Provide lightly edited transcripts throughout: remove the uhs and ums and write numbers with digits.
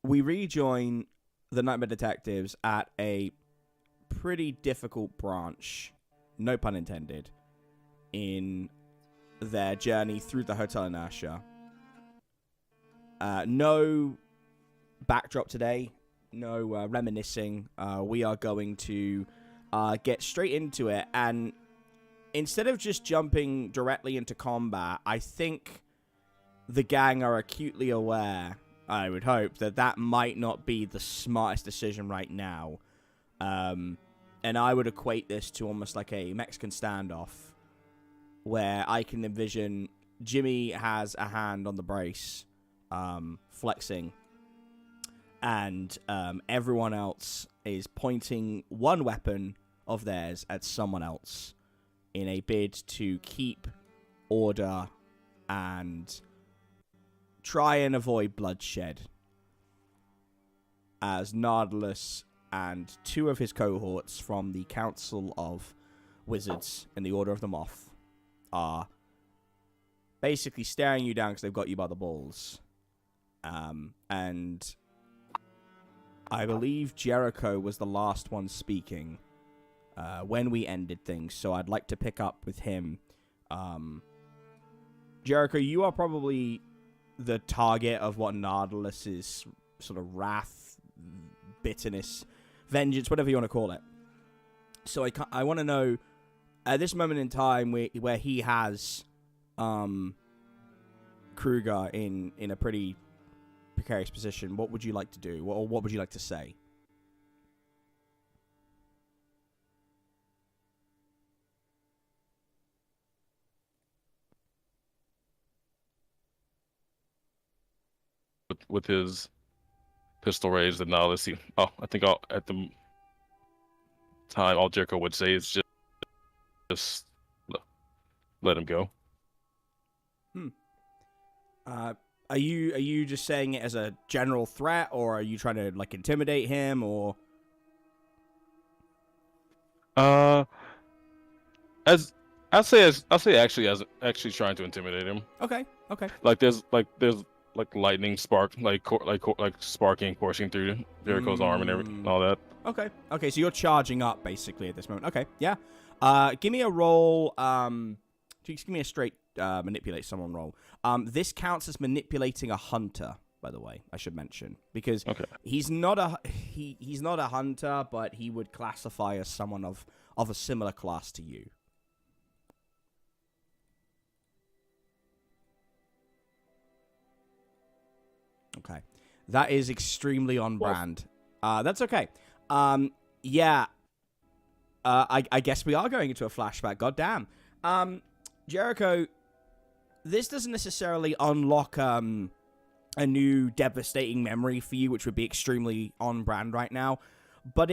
we rejoin the Nightmare Detectives at a pretty difficult branch, no pun intended, in their journey through the Hotel Inertia. No backdrop today, no reminiscing. We are going to get straight into it, and instead of just jumping directly into combat, I think the gang are acutely aware, I would hope, that might not be the smartest decision right now. And I would equate this to almost like a Mexican standoff, where I can envision Jimmy has a hand on the brace, flexing, and everyone else is pointing one weapon of theirs at someone else in a bid to keep order and try and avoid bloodshed, as Nardelus and two of his cohorts from the Council of Wizards and the Order of the Moth are basically staring you down because they've got you by the balls. And I believe Jericho was the last one speaking when we ended things, so I'd like to pick up with him. Jericho, you are probably the target of what Nardelus's sort of wrath, bitterness, vengeance, whatever you want to call it. So I want to know, at this moment in time where he has Kruger in a pretty precarious position, what would you like to do, or what would you like to say? With his pistol raised and now let's see. I think at the time all Jericho would say is just let him go. Are you just saying it as a general threat, or are you trying to like intimidate him, or? As I'll say actually trying to intimidate him. Okay. Like there's lightning spark, like sparking coursing through Jericho's arm and everything, all that. Okay. So you're charging up basically at this moment. Okay, yeah. Give me a roll. Just give me a straight manipulate someone roll. This counts as manipulating a hunter, by the way. I should mention, because he's not a hunter, but he would classify as someone of a similar class to you. Okay. That is extremely on brand. That's okay. Yeah. I guess we are going into a flashback. Goddamn. Jericho, this doesn't necessarily unlock a new devastating memory for you, which would be extremely on brand right now. But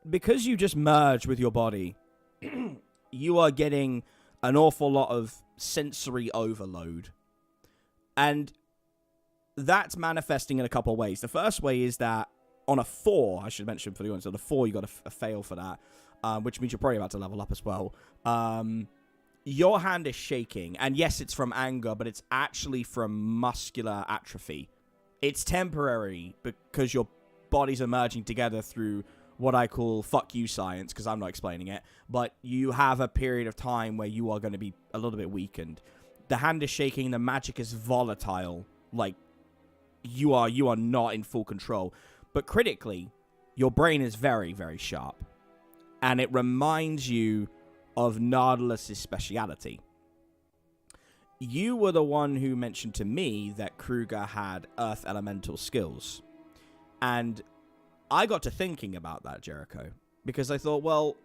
because you just merged with your body, you are getting an awful lot of sensory overload. And that's manifesting in a couple of ways. The first way is that on a 4, I should mention for the audience, on a 4, you got a fail for that, which means you're probably about to level up as well. Your hand is shaking, and yes, it's from anger, but it's actually from muscular atrophy. It's temporary because your bodies are merging together through what I call fuck you science, because I'm not explaining it, but you have a period of time where you are going to be a little bit weakened. The hand is shaking, the magic is volatile, like you are not in full control. But critically, your brain is very, very sharp. And it reminds you of Nardelus' speciality. You were the one who mentioned to me that Kruger had earth elemental skills. And I got to thinking about that, Jericho, because I thought, well,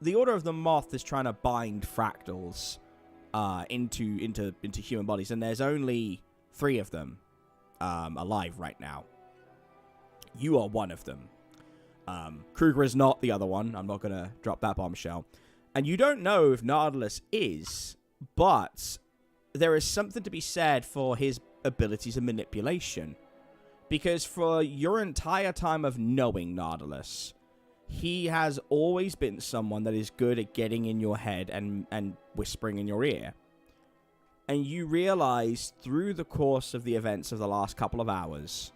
the Order of the Moth is trying to bind fractals into human bodies, and there's only 3 of them alive right now. You are one of them. Kruger is not the other one. I'm not going to drop that bombshell. And you don't know if Nardelus is, but there is something to be said for his abilities of manipulation. Because for your entire time of knowing Nardelus, he has always been someone that is good at getting in your head and whispering in your ear. And you realize through the course of the events of the last couple of hours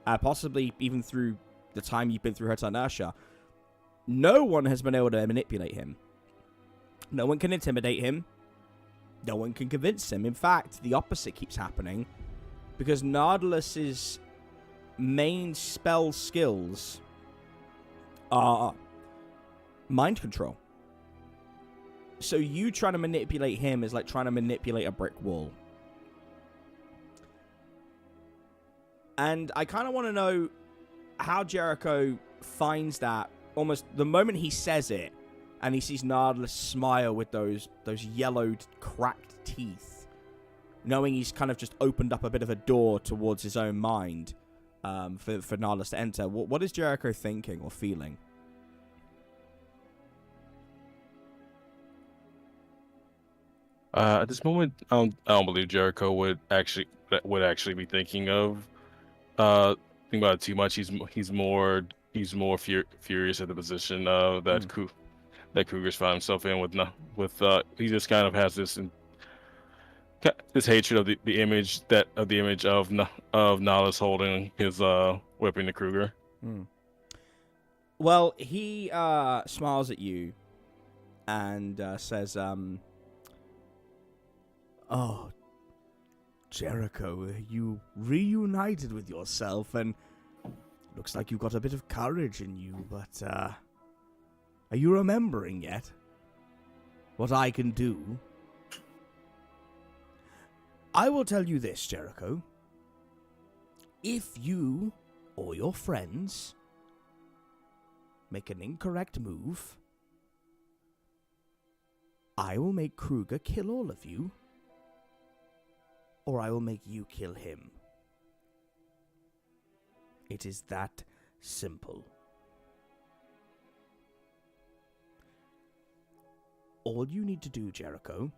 possibly even through the time you've been through her Tarnished, no one has been able to manipulate him. No one can intimidate him. No one can convince him. In fact, the opposite keeps happening, because Nardelus's main spell skills are mind control. So you trying to manipulate him is like trying to manipulate a brick wall. And I kind of want to know how Jericho finds that almost the moment he says it, and he sees Nardelus smile with those yellowed, cracked teeth, knowing he's kind of just opened up a bit of a door towards his own mind for Nardelus to enter. What is Jericho thinking or feeling? At this moment, I don't believe Jericho would actually be thinking of think about it too much. He's more furious at the position that Kruger's found himself in with he just kind of has this hatred of the image of Nahlas holding his weapon to Kruger. Well, he smiles at you and says, "Oh, Jericho, you reunited with yourself, and looks like you got a bit of courage in you, but are you remembering yet what I can do? I will tell you this, Jericho. If you or your friends make an incorrect move, I will make Kruger kill all of you, or I will make you kill him. It is that simple. All you need to do, Jericho,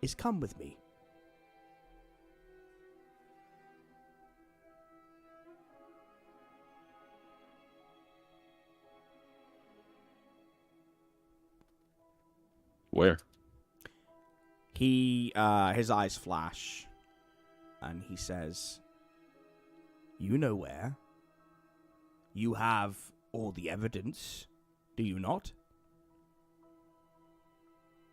is come with me. Where? His eyes flash, and he says, "You know where. You have all the evidence, do you not?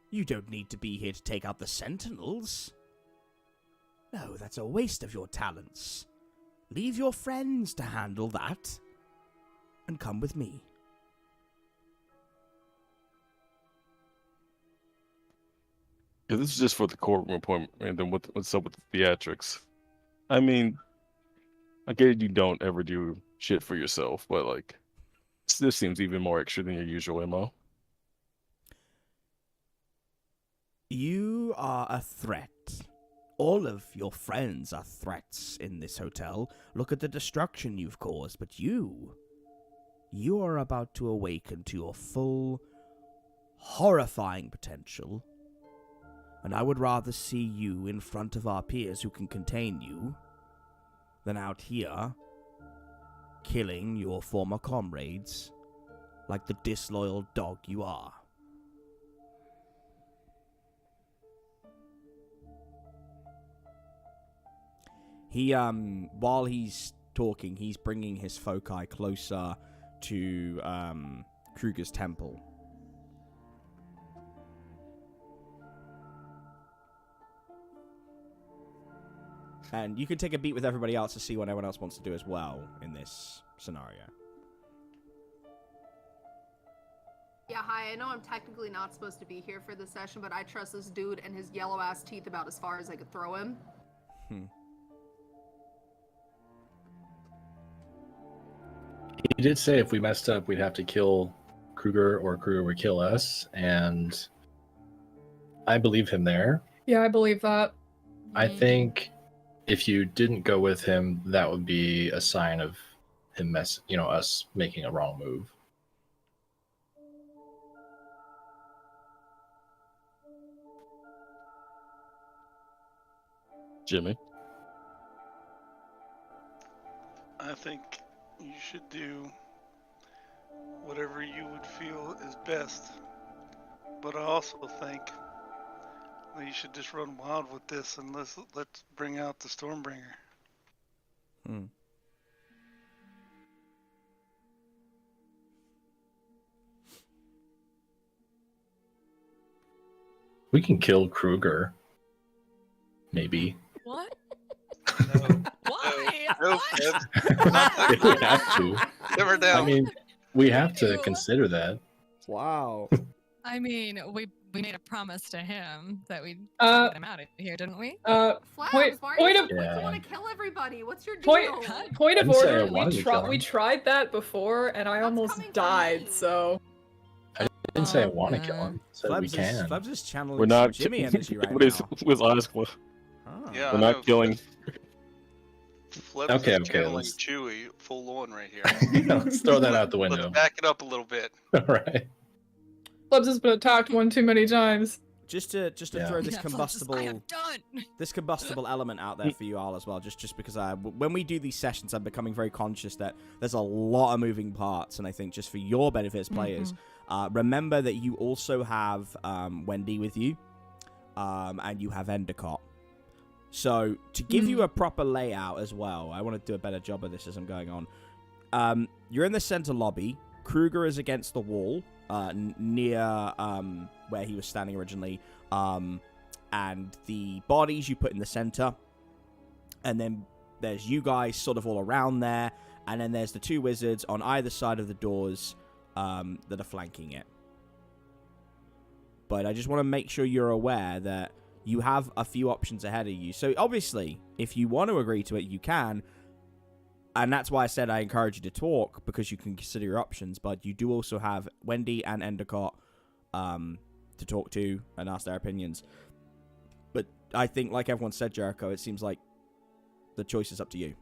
You don't need to be here to take out the Sentinels. No, that's a waste of your talents. Leave your friends to handle that, and come with me." Yeah, this is just for the courtroom appointment, and then what's up with the theatrics? I mean, I get you don't ever do shit for yourself, but like, this seems even more extra than your usual MO. You are a threat. All of your friends are threats in this hotel. Look at the destruction you've caused, but you are about to awaken to your full, horrifying potential. And I would rather see you in front of our peers who can contain you than out here killing your former comrades like the disloyal dog you are. He, while he's talking, he's bringing his foci closer to Kruger's temple. And you can take a beat with everybody else to see what everyone else wants to do as well in this scenario. Yeah, hi, I know I'm technically not supposed to be here for this session, but I trust this dude and his yellow-ass teeth about as far as I could throw him. He did say if we messed up, we'd have to kill Kruger or Kruger would kill us, and I believe him there. Yeah, I believe that. I think if you didn't go with him, that would be a sign of him us making a wrong move. Jimmy? I think you should do whatever you would feel is best. But I also think that you should just run wild with this and let's bring out the Stormbringer. We can kill Kruger. Maybe. What? No. Why? No, Why? Flebs. If we have to. Simmer down. I mean, we have to Ew. consider that. Wow. I mean, we made a promise to him that we'd Uh, get him out of here, didn't we? Flebs, why are you point so of- quick to Yeah. want to kill everybody? What's your Point deal? point of I didn't say I order. wanted to kill him. We tried that before, and I That's almost coming from died. me. So I didn't say I want to kill Okay. him. I said we can. Flebs is channeling We're not some Jimmy energy right with his, now. with eyes closed. Ah. Yeah, We're I not know, killing. Flebs Okay, is okay, channeling let's- Chewy full on right here. Let's throw that out the Let's window. back it up a little bit. All right. Flebs has been attacked one too many times. Just to Yeah. throw this Yeah, Flebs is, combustible I am done. this combustible element out there for you all as well, just because when we do these sessions, I'm becoming very conscious that there's a lot of moving parts, and I think just for your benefit as players, remember that you also have Wendy with you, and you have Endicott. So to give you a proper layout as well, I want to do a better job of this as I'm going on. You're in the center lobby. Kruger is against the wall, near where he was standing originally, and the bodies you put in the center, and then there's you guys sort of all around there, and then there's the two wizards on either side of the doors that are flanking it. But I just want to make sure you're aware that you have a few options ahead of you. So obviously, if you want to agree to it, you can. And that's why I said I encourage you to talk, because you can consider your options. But you do also have Wendy and Endicott to talk to and ask their opinions. But I think, like everyone said, Jericho, it seems like the choice is up to you.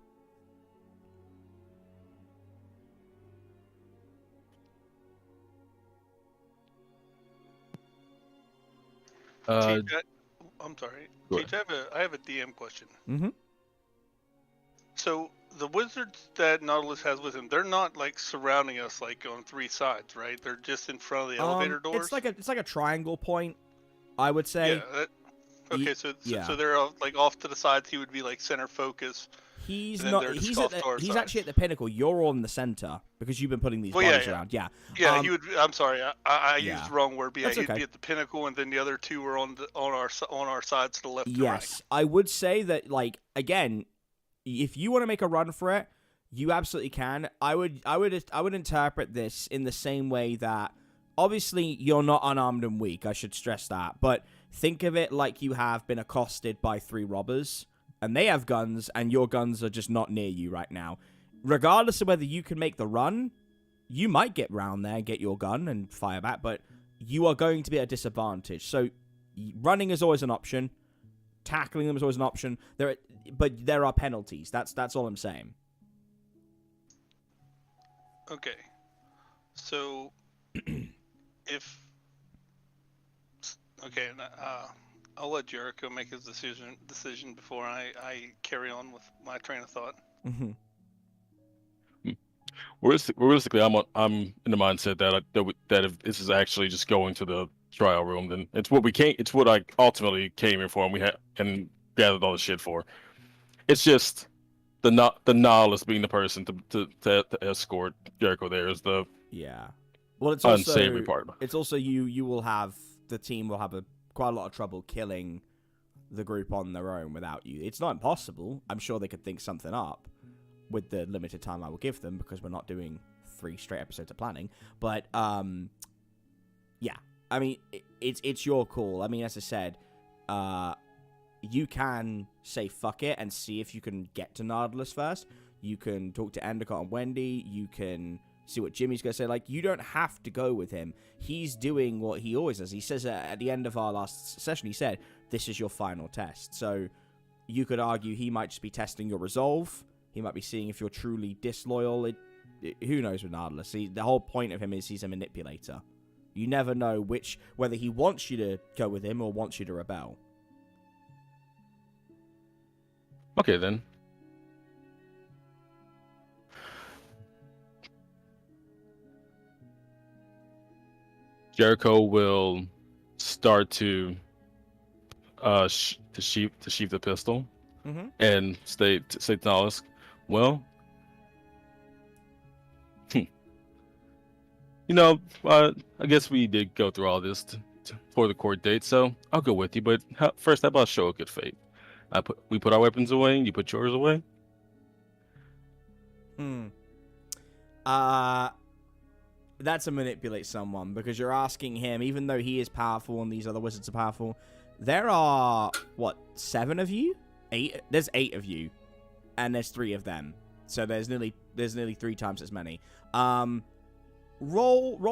Chief, I'm sorry. Go Chief, I have a DM question. Mm-hmm. So the wizards that Nautilus has with him, they're not like surrounding us like on three sides, right? They're just in front of the elevator doors. It's like a triangle point, I would say. Yeah. Okay, so yeah. so they're like off to the sides. He would be like center focus. He's and then not. they're just He's off at to our he's sides. actually at the pinnacle. You're all in the center because you've been putting these Well, yeah, bodies yeah. around. Yeah. Yeah, he would. I'm sorry, I Yeah. used the wrong word. But yeah, That's he'd okay. be at the pinnacle, and then the other two were on our sides to the left. Yes, I would say that. Like again, if you want to make a run for it, you absolutely can. I would interpret this in the same way that obviously you're not unarmed and weak. I should stress that, but think of it like you have been accosted by 3 robbers, and they have guns, and your guns are just not near you right now. Regardless of whether you can make the run, you might get round there, get your gun, and fire back, but you are going to be at a disadvantage. So running is always an option. Tackling them is always an option. But there are penalties. That's all I'm saying. Okay. So if I'll let Jericho make his decision before I carry on with my train of thought. Mm-hmm. Realistically, I'm in the mindset that if this is actually just going to the trial room, then it's what I ultimately came here for, and gathered all the shit for. It's just the Nautilus being the person to escort Jericho there is the Well, it's unsavory part. It's also you will have the team will have quite a lot of trouble killing the group on their own without you. It's not impossible. I'm sure they could think something up with the limited time I will give them, because we're not doing 3 straight episodes of planning. But yeah, I mean it's your call. I mean, as I said, you can say fuck it and see if you can get to Nardelus first. You can talk to Endicott and Wendy. You can see what Jimmy's going to say. Like, you don't have to go with him. He's doing what he always does. He says at the end of our last session, he said, this is your final test. So you could argue he might just be testing your resolve. He might be seeing if you're truly disloyal. Who knows with Nardelus? The whole point of him is he's a manipulator. You never know whether he wants you to go with him or wants you to rebel. Okay, then. Jericho will start to sheath the pistol, and say to Nautilus, well, I guess we did go through all this court date, so I'll go with you. But first, how about show a good fate? We put our weapons away, and you put yours away. That's a manipulate someone, because you're asking him, even though he is powerful and these other wizards are powerful, there are, what, 7 of you? 8? There's 8 of you, and there's 3 of them. So there's nearly 3 times as many. Roll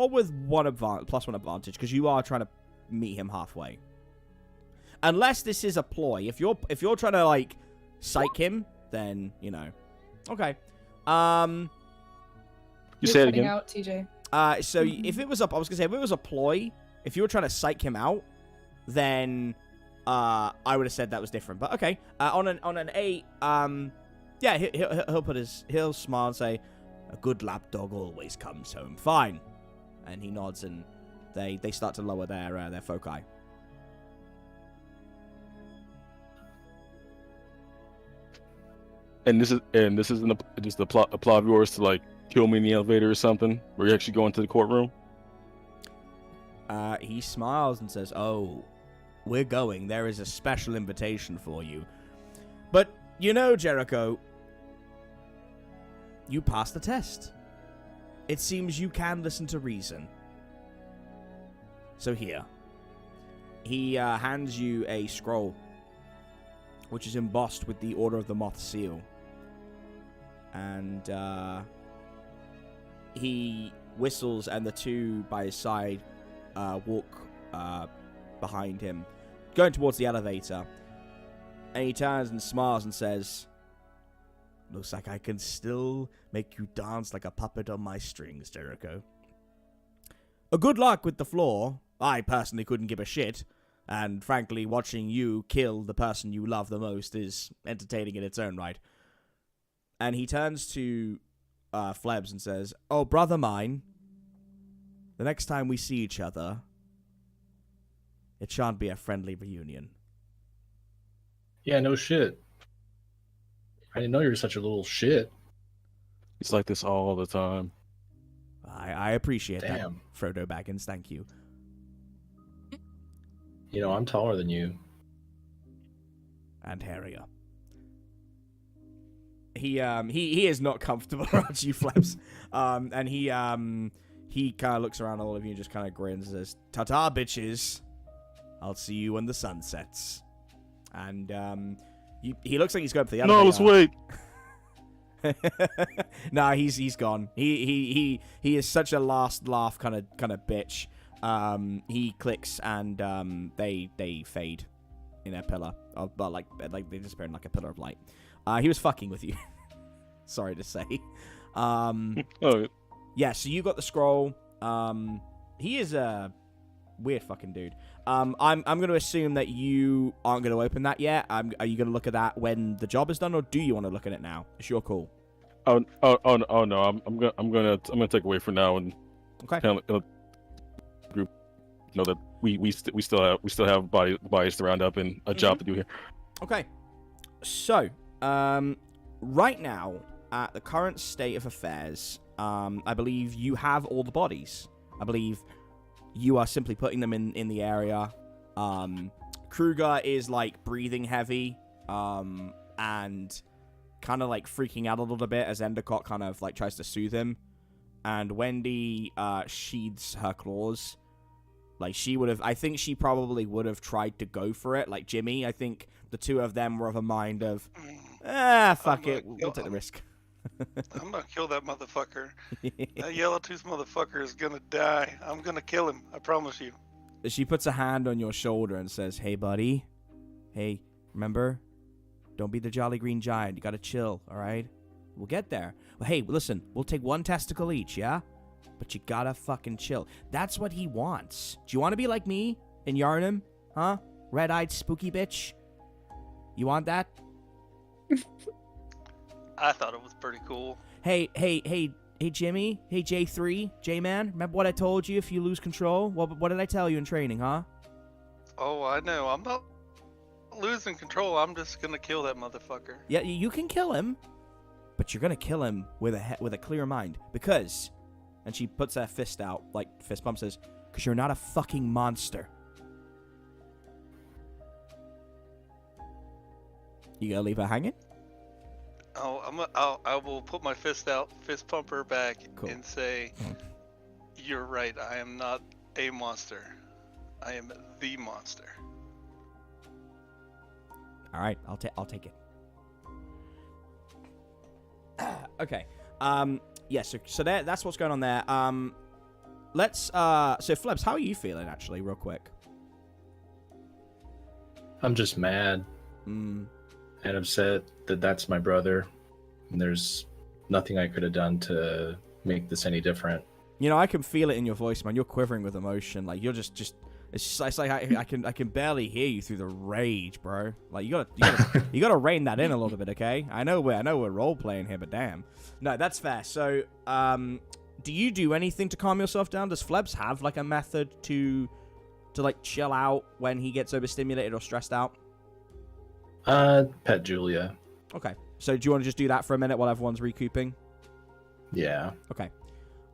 with plus 1 advantage, because you are trying to meet him halfway. Unless this is a ploy. If you're trying to, like, psych him, then, you know. Okay. You say it again. Out, TJ. So if it was if it was a ploy, if you were trying to psych him out, then I would have said that was different. But okay, on an 8, yeah, he'll smile and say, "A good lapdog always comes home fine," and he nods, and they start to lower their foci. And this isn't just a plot of yours to like kill me in the elevator or something, where you actually go into the courtroom? He smiles and says, "Oh, we're going. There is a special invitation for you. But, you know, Jericho, you passed the test. It seems you can listen to reason. So here." He hands you a scroll, which is embossed with the Order of the Moth seal. And, he whistles, and the two by his side walk behind him, going towards the elevator. And he turns and smiles and says, "Looks like I can still make you dance like a puppet on my strings, Jericho. A good luck with the floor. I personally couldn't give a shit. And frankly, watching you kill the person you love the most is entertaining in its own right." And he turns to Flebs and says, "Oh, brother mine, the next time we see each other, it shan't be a friendly reunion." Yeah, no shit. I didn't know you were such a little shit. He's like this all the time. I appreciate that, Damn. Frodo Baggins. Thank you. You know, I'm taller than you. And hairier. He is not comfortable around you, Flebs. And he kind of looks around all of you and just kind of grins and says, "Ta-ta, bitches. I'll see you when the sun sets." And he looks like he's going for the elevator. No, let's wait. Nah, he's gone. He is such a last laugh kind of bitch. He clicks and they fade in a pillar, but like they disappear in like a pillar of light. He was fucking with you. Sorry to say. Oh. Yeah, so you got the scroll. He is a weird fucking dude. I'm going to assume that you aren't going to open that yet. Are you going to look at that when the job is done, or do you want to look at it now? It's your call. Oh no! I'm gonna take away for now and Okay. kind of group know that we still have bodies to round up and a job to do here. Okay. So, right now, at the current state of affairs, I believe you have all the bodies. I believe you are simply putting them in the area. Kruger is, like, breathing heavy, and kind of, like, freaking out a little bit as Endicott kind of, like, tries to soothe him. And Wendy, sheathes her claws. Like, I think she probably would have tried to go for it. Like, Jimmy, I think the two of them were of a mind of, fuck it, we'll take the risk. I'm gonna kill that motherfucker. That yellow-toothed motherfucker is gonna die. I'm gonna kill him. I promise you. She puts a hand on your shoulder and says, "Hey, buddy. Hey, remember? Don't be the Jolly Green Giant. You gotta chill, all right? We'll get there. Well, hey, listen, we'll take one testicle each, yeah? But you gotta fucking chill." That's what he wants. Do you want to be like me and yarn him? Huh? Red-eyed spooky bitch? You want that? I thought it was pretty cool. Hey, Jimmy. Hey, J3. J-Man. Remember what I told you if you lose control? What did I tell you in training, huh? Oh, I know. I'm not losing control. I'm just gonna kill that motherfucker. Yeah, you can kill him, but you're gonna kill him with a clear mind, because, and she puts her fist out, like fist bump, says, "because you're not a fucking monster. You gonna leave her hanging? I will put my fist out, fist pump her back, Cool. and say, "You're right. I am not a monster. I am the monster." All right, I'll take it. Okay. Yeah. So that's what's going on there. Let's. So Flebs, how are you feeling actually, real quick? I'm just mad Mm. and upset that that's my brother. And there's nothing I could have done to make this any different. You know, I can feel it in your voice, man. You're quivering with emotion. Like you're just. It's like I can barely hear you through the rage, bro. Like you gotta rein that in a little bit, okay? I know we're role playing here, but damn. No, that's fair. So, do you do anything to calm yourself down? Does Flebs have like a method to like chill out when he gets overstimulated or stressed out? Pet Julia. Okay. So do you want to just do that for a minute while everyone's recouping? Yeah. Okay.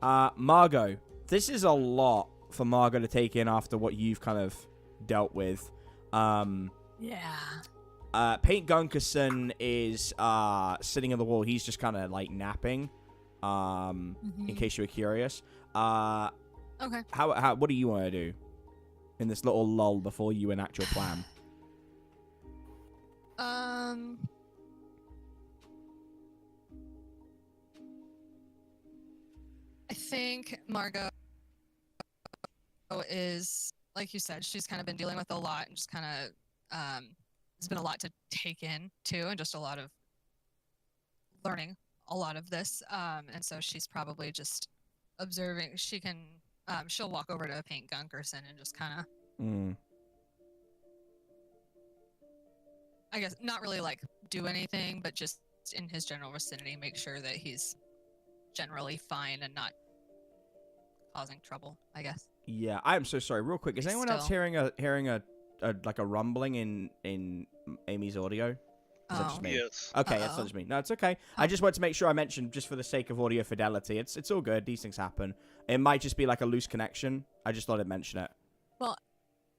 Margot, this is a lot for Margot to take in after what you've kind of dealt with. Yeah. Paint Gunkerson is sitting on the wall. He's just kind of like napping. In case you were curious. Okay. How what do you want to do in this little lull before you enact your plan? I think Margot is, like you said, she's kind of been dealing with a lot and just kind of, it's been a lot to take in too, and just a lot of learning a lot of this. And so she's probably just observing. She'll walk over to Paint Gunkerson and just kind of, I guess, not really like do anything, but just in his general vicinity, make sure that he's generally fine and not causing trouble, I guess. Yeah, I am so sorry. Real quick, is anyone else hearing a like a rumbling in Amy's audio? Is that just me? Yes. Okay, that's not just me. No, it's okay. I just wanted to make sure I mentioned, just for the sake of audio fidelity, it's all good. These things happen. It might just be like a loose connection. I just thought I'd mention it. Well,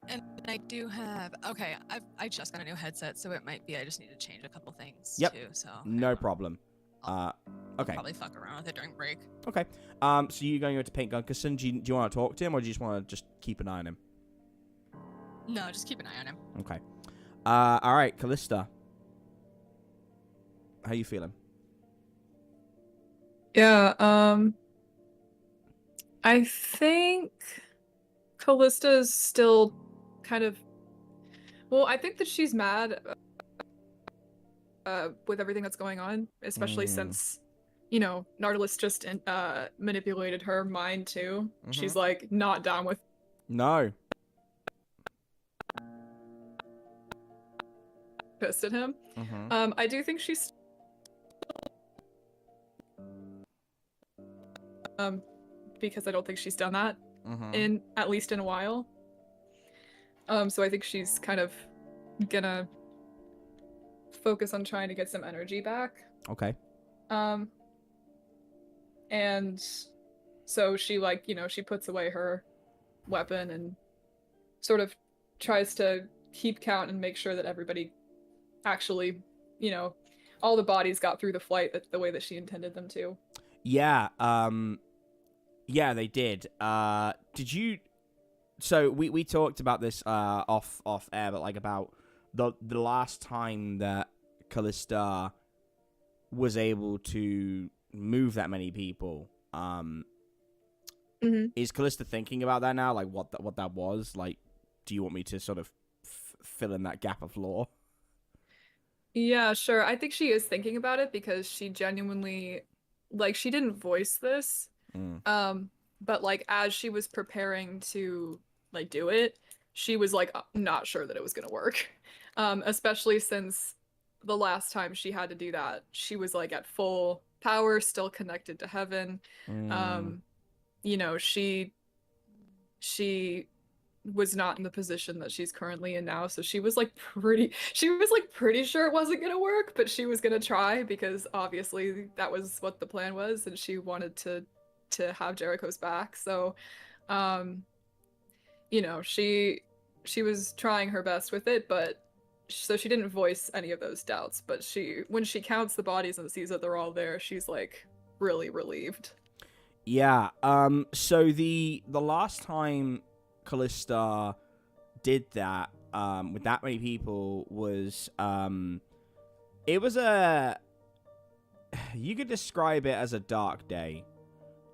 and I do have, okay, I just got a new headset, so it might be I just need to change a couple things too. So No problem. Okay. Probably fuck around with it during break. Okay. So you going over to Paint Gunkerson? Do you want to talk to him, or do you just want to just keep an eye on him? No, just keep an eye on him. Okay. All right, Callista. How you feeling? Yeah, I think Callista is still kind of, well, I think that she's mad with everything that's going on, especially since, you know, Nardelus just manipulated her mind too. She's like not down with. No. Pissed at him. I do think she's because I don't think she's done that in at least in a while. So I think she's kind of gonna focus on trying to get some energy back. Okay. And so she, like, you know, she puts away her weapon and sort of tries to keep count and make sure that everybody actually, you know, all the bodies got through the flight the way that she intended them to. Yeah. Yeah, they did. Did you? So we talked about this off air, but like about the last time that Callista was able to move that many people. Is Callista thinking about that now? Like what that was? Like, do you want me to sort of fill in that gap of lore? Yeah, sure. I think she is thinking about it because she genuinely, like, she didn't voice this. But like as she was preparing to like do it, she was like not sure that it was gonna work. Especially since the last time she had to do that, she was like at full power, still connected to heaven. You know, she was not in the position that she's currently in now, so she was pretty sure it wasn't gonna work, but she was gonna try because obviously that was what the plan was, and she wanted to have Jericho's back. So you know, she was trying her best with it, but so she didn't voice any of those doubts, but when she counts the bodies and sees that they're all there, she's like really relieved. Yeah. So the last time Callista did that with that many people was it was you could describe it as a dark day,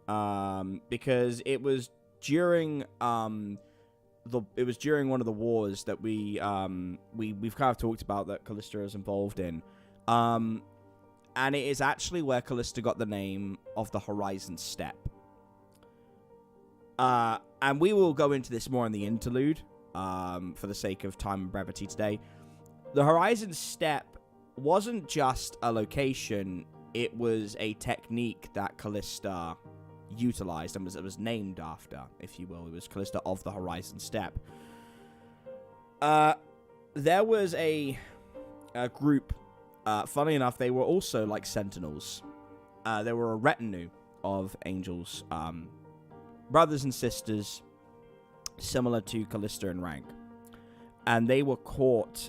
because it was during one of the wars that we've kind of talked about that Callista is involved in, and it is actually where Callista got the name of the Horizon Steppe. And we will go into this more in the interlude, for the sake of time and brevity today. The Horizon Steppe wasn't just a location, it was a technique that Callista utilized and it was named after, if you will. It was Callista of the Horizon Steppe. There was a group, funny enough, they were also like sentinels. They were a retinue of angels, brothers and sisters, similar to Callista in rank. And they were caught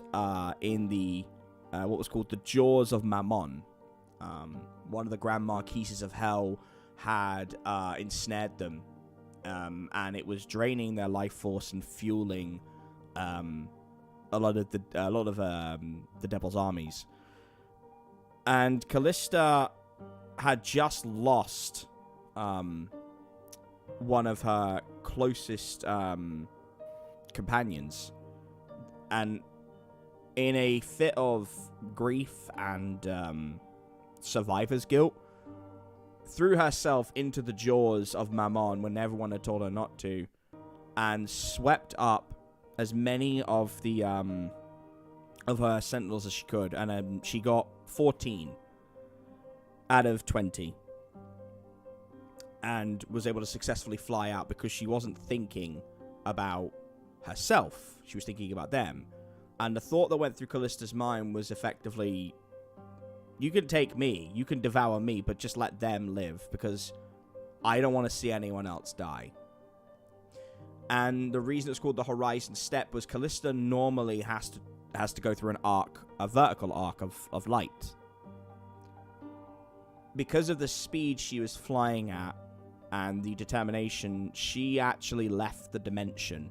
in the what was called the Jaws of Mammon. One of the Grand Marquises of Hell had ensnared them, and it was draining their life force and fueling a lot of the devil's armies. And Callista had just lost one of her closest companions, and in a fit of grief and survivor's guilt, threw herself into the jaws of Mammon when everyone had told her not to, and swept up as many of the of her sentinels as she could, and she got 14 out of 20, and was able to successfully fly out because she wasn't thinking about herself, she was thinking about them. And the thought that went through Callista's mind was effectively, you can take me, you can devour me, but just let them live, because I don't want to see anyone else die. And the reason it's called the Horizon Steppe was Callista normally has to go through an arc, a vertical arc of light. Because of the speed she was flying at and the determination, she actually left the dimension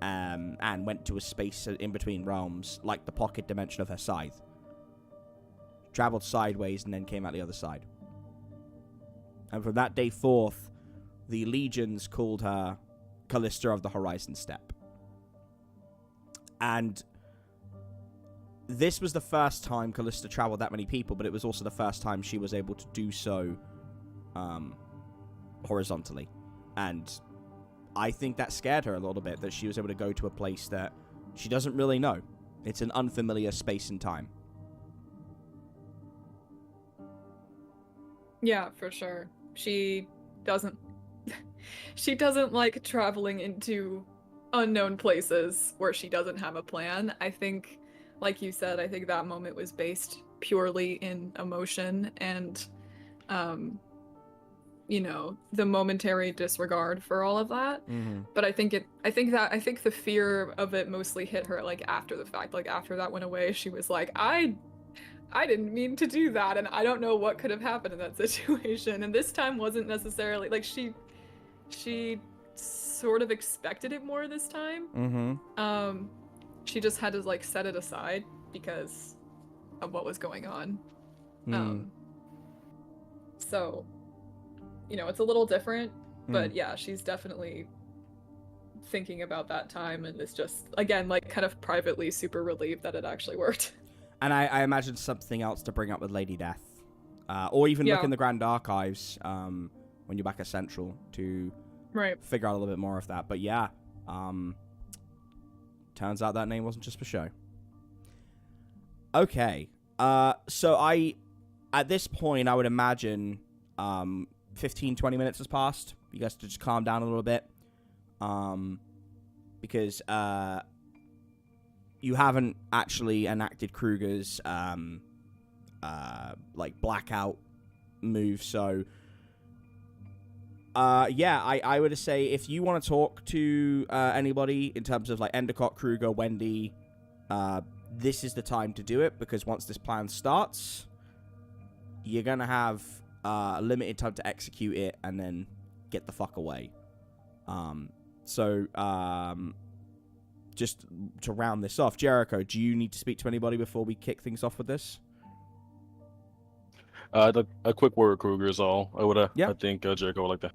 and went to a space in between realms, like the pocket dimension of her scythe. Traveled sideways and then came out the other side. And from that day forth, the legions called her Callista of the Horizon Steppe. And this was the first time Callista traveled that many people, but it was also the first time she was able to do so horizontally. And I think that scared her a little bit, that she was able to go to a place that she doesn't really know. It's an unfamiliar space and time. Yeah, for sure. She doesn't like traveling into unknown places where she doesn't have a plan. I think, like you said, I think that moment was based purely in emotion and the momentary disregard for all of that. Mm-hmm. But I think the fear of it mostly hit her like after the fact. Like after that went away, she was like, I didn't mean to do that, and I don't know what could have happened in that situation. And this time wasn't necessarily like she sort of expected it more this time. Mm-hmm. She just had to like set it aside because of what was going on. So, it's a little different, but yeah, she's definitely thinking about that time, and is just, again, like kind of privately super relieved that it actually worked. And I imagine something else to bring up with Lady Death. Or even look in the Grand Archives when you're back at Central to figure out a little bit more of that. But yeah, turns out that name wasn't just for show. Okay. So at this point, I would imagine 15, 20 minutes has passed. You guys to just calm down a little bit. Because you haven't actually enacted Kruger's like blackout move, so I would say if you want to talk to anybody in terms of like Endicott, Kruger, Wendy, this is the time to do it, because once this plan starts, you're going to have limited time to execute it and then get the fuck away. So, just to round this off, Jericho, do you need to speak to anybody before we kick things off with this? A quick word, Kruger is all. I think Jericho would like that.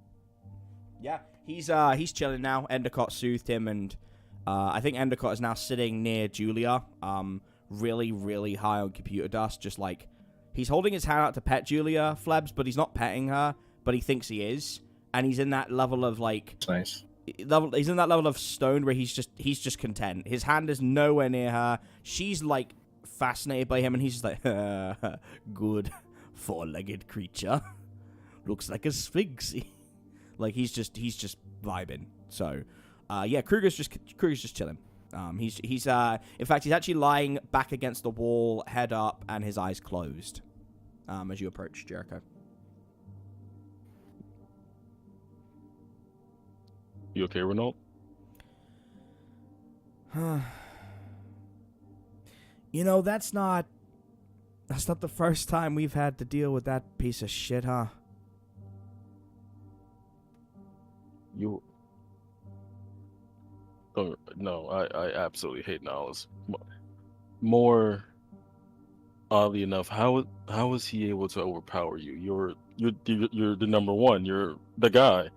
Yeah, he's chilling now. Endicott soothed him, and I think Endicott is now sitting near Julia, really, really high on computer dust, just like, he's holding his hand out to pet Julia, Flebs, but he's not petting her, but he thinks he is, and he's in that level of, like... Nice. He's in that level of stoned where he's just content. His hand is nowhere near her. She's, like, fascinated by him, and he's just like, good four-legged creature. Looks like a sphinx. Like, he's just vibing. So, yeah, Kruger's just chilling. He's in fact, he's actually lying back against the wall, head up, and his eyes closed, as you approach Jericho. You okay, Renault? You know, that's not the first time we've had to deal with that piece of shit, huh? No, I absolutely hate Nardelus. More oddly enough, how is he able to overpower you? You're the number one. You're the guy.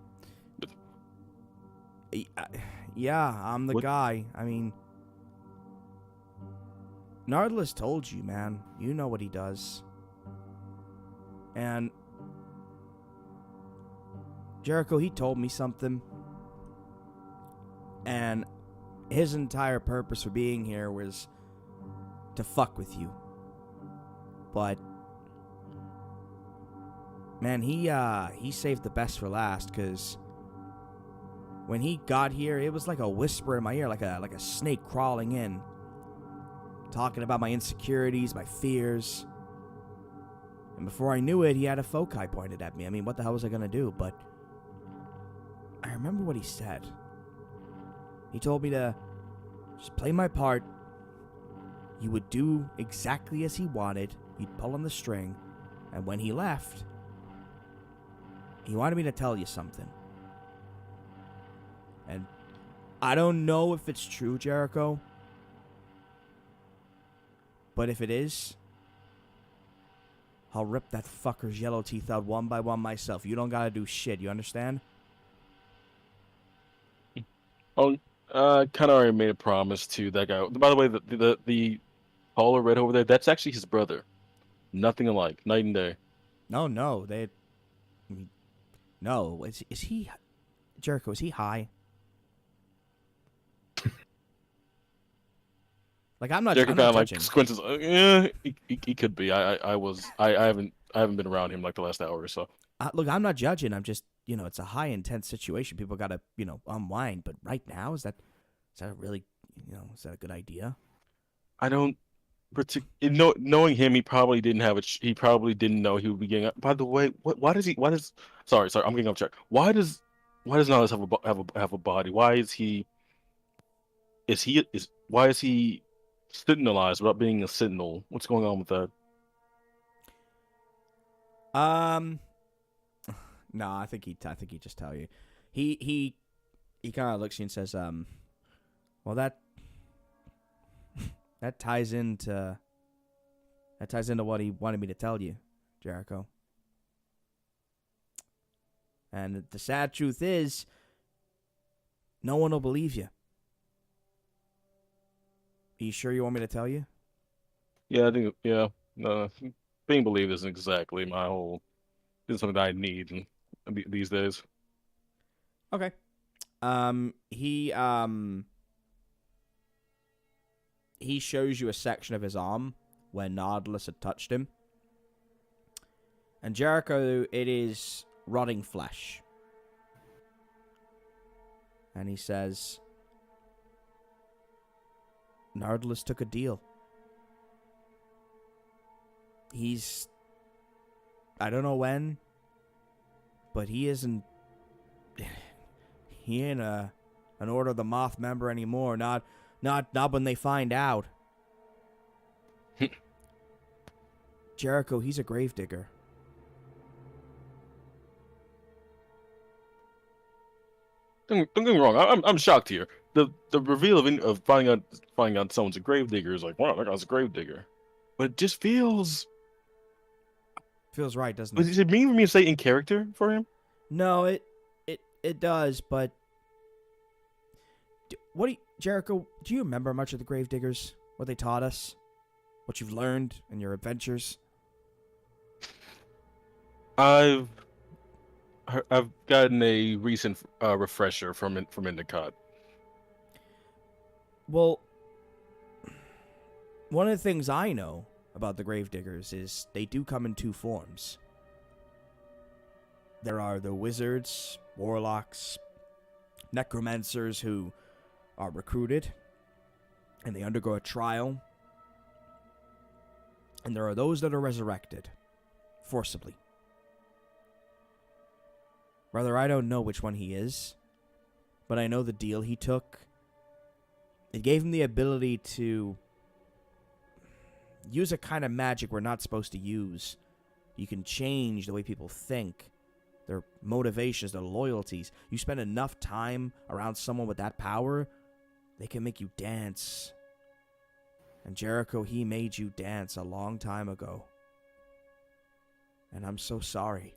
Yeah, I'm the guy. I mean, Nardelus told you, man. You know what he does. And Jericho, he told me something. And his entire purpose for being here was to fuck with you. But man, he saved the best for last, because when he got here, it was like a whisper in my ear, like a snake crawling in, talking about my insecurities, my fears. And before I knew it, he had a foci pointed at me. I mean, what the hell was I gonna do? But I remember what he said. He told me to just play my part. You would do exactly as he wanted. You'd pull on the string. And when he left, he wanted me to tell you something. And I don't know if it's true, Jericho. But if it is, I'll rip that fucker's yellow teeth out one by one myself. You don't gotta do shit, you understand? Oh, kind of already made a promise to that guy. By the way, the taller red over there, that's actually his brother. Nothing alike, night and day. No, no, no. Is he, Jericho? Is he high? Like, I'm not. Jericho I'm not kind of judging. like squints. Yeah, he could be. I haven't been around him like the last hour or so. Look, I'm not judging. I'm just, it's a high intense situation. People gotta, unwind. But right now, is that really, is that a good idea? I don't knowing him, he probably didn't have he probably didn't know he would be getting up. By the way, sorry, I'm getting off track. Why does Nihilus have a body? Why is he sentinelized without being a sentinel? What's going on with that? No, I think he'd just tell you. He kind of looks at you and says, well, that ties into what he wanted me to tell you, Jericho. And the sad truth is, no one will believe you. Are you sure you want me to tell you? Yeah, I think, yeah. Being believed isn't exactly my whole... It's something that I need these days. Okay. He shows you a section of his arm where Nardelus had touched him. And Jericho, it is rotting flesh. And he says, Nardelus took a deal. I don't know when, but he ain't an Order of the Moth member anymore. Not when they find out. Jericho, he's a gravedigger. Don't get me wrong. I'm shocked here. The reveal of finding out someone's a gravedigger is like, wow, that guy's a gravedigger. But it just feels. Feels right, doesn't Does it? it mean for me to say in character for him? No, it does, but Jericho, do you remember much of the gravediggers? What they taught us? What you've learned in your adventures? I've gotten a recent refresher from Endicott. Well, one of the things I know about the gravediggers is they do come in two forms. There are the wizards, warlocks, necromancers who are recruited, and they undergo a trial. And there are those that are resurrected, forcibly. Rather, I don't know which one he is, but I know the deal he took. It gave him the ability to use a kind of magic we're not supposed to use. You can change the way people think, their motivations, their loyalties. You spend enough time around someone with that power, they can make you dance. And Jericho, he made you dance a long time ago. And I'm so sorry.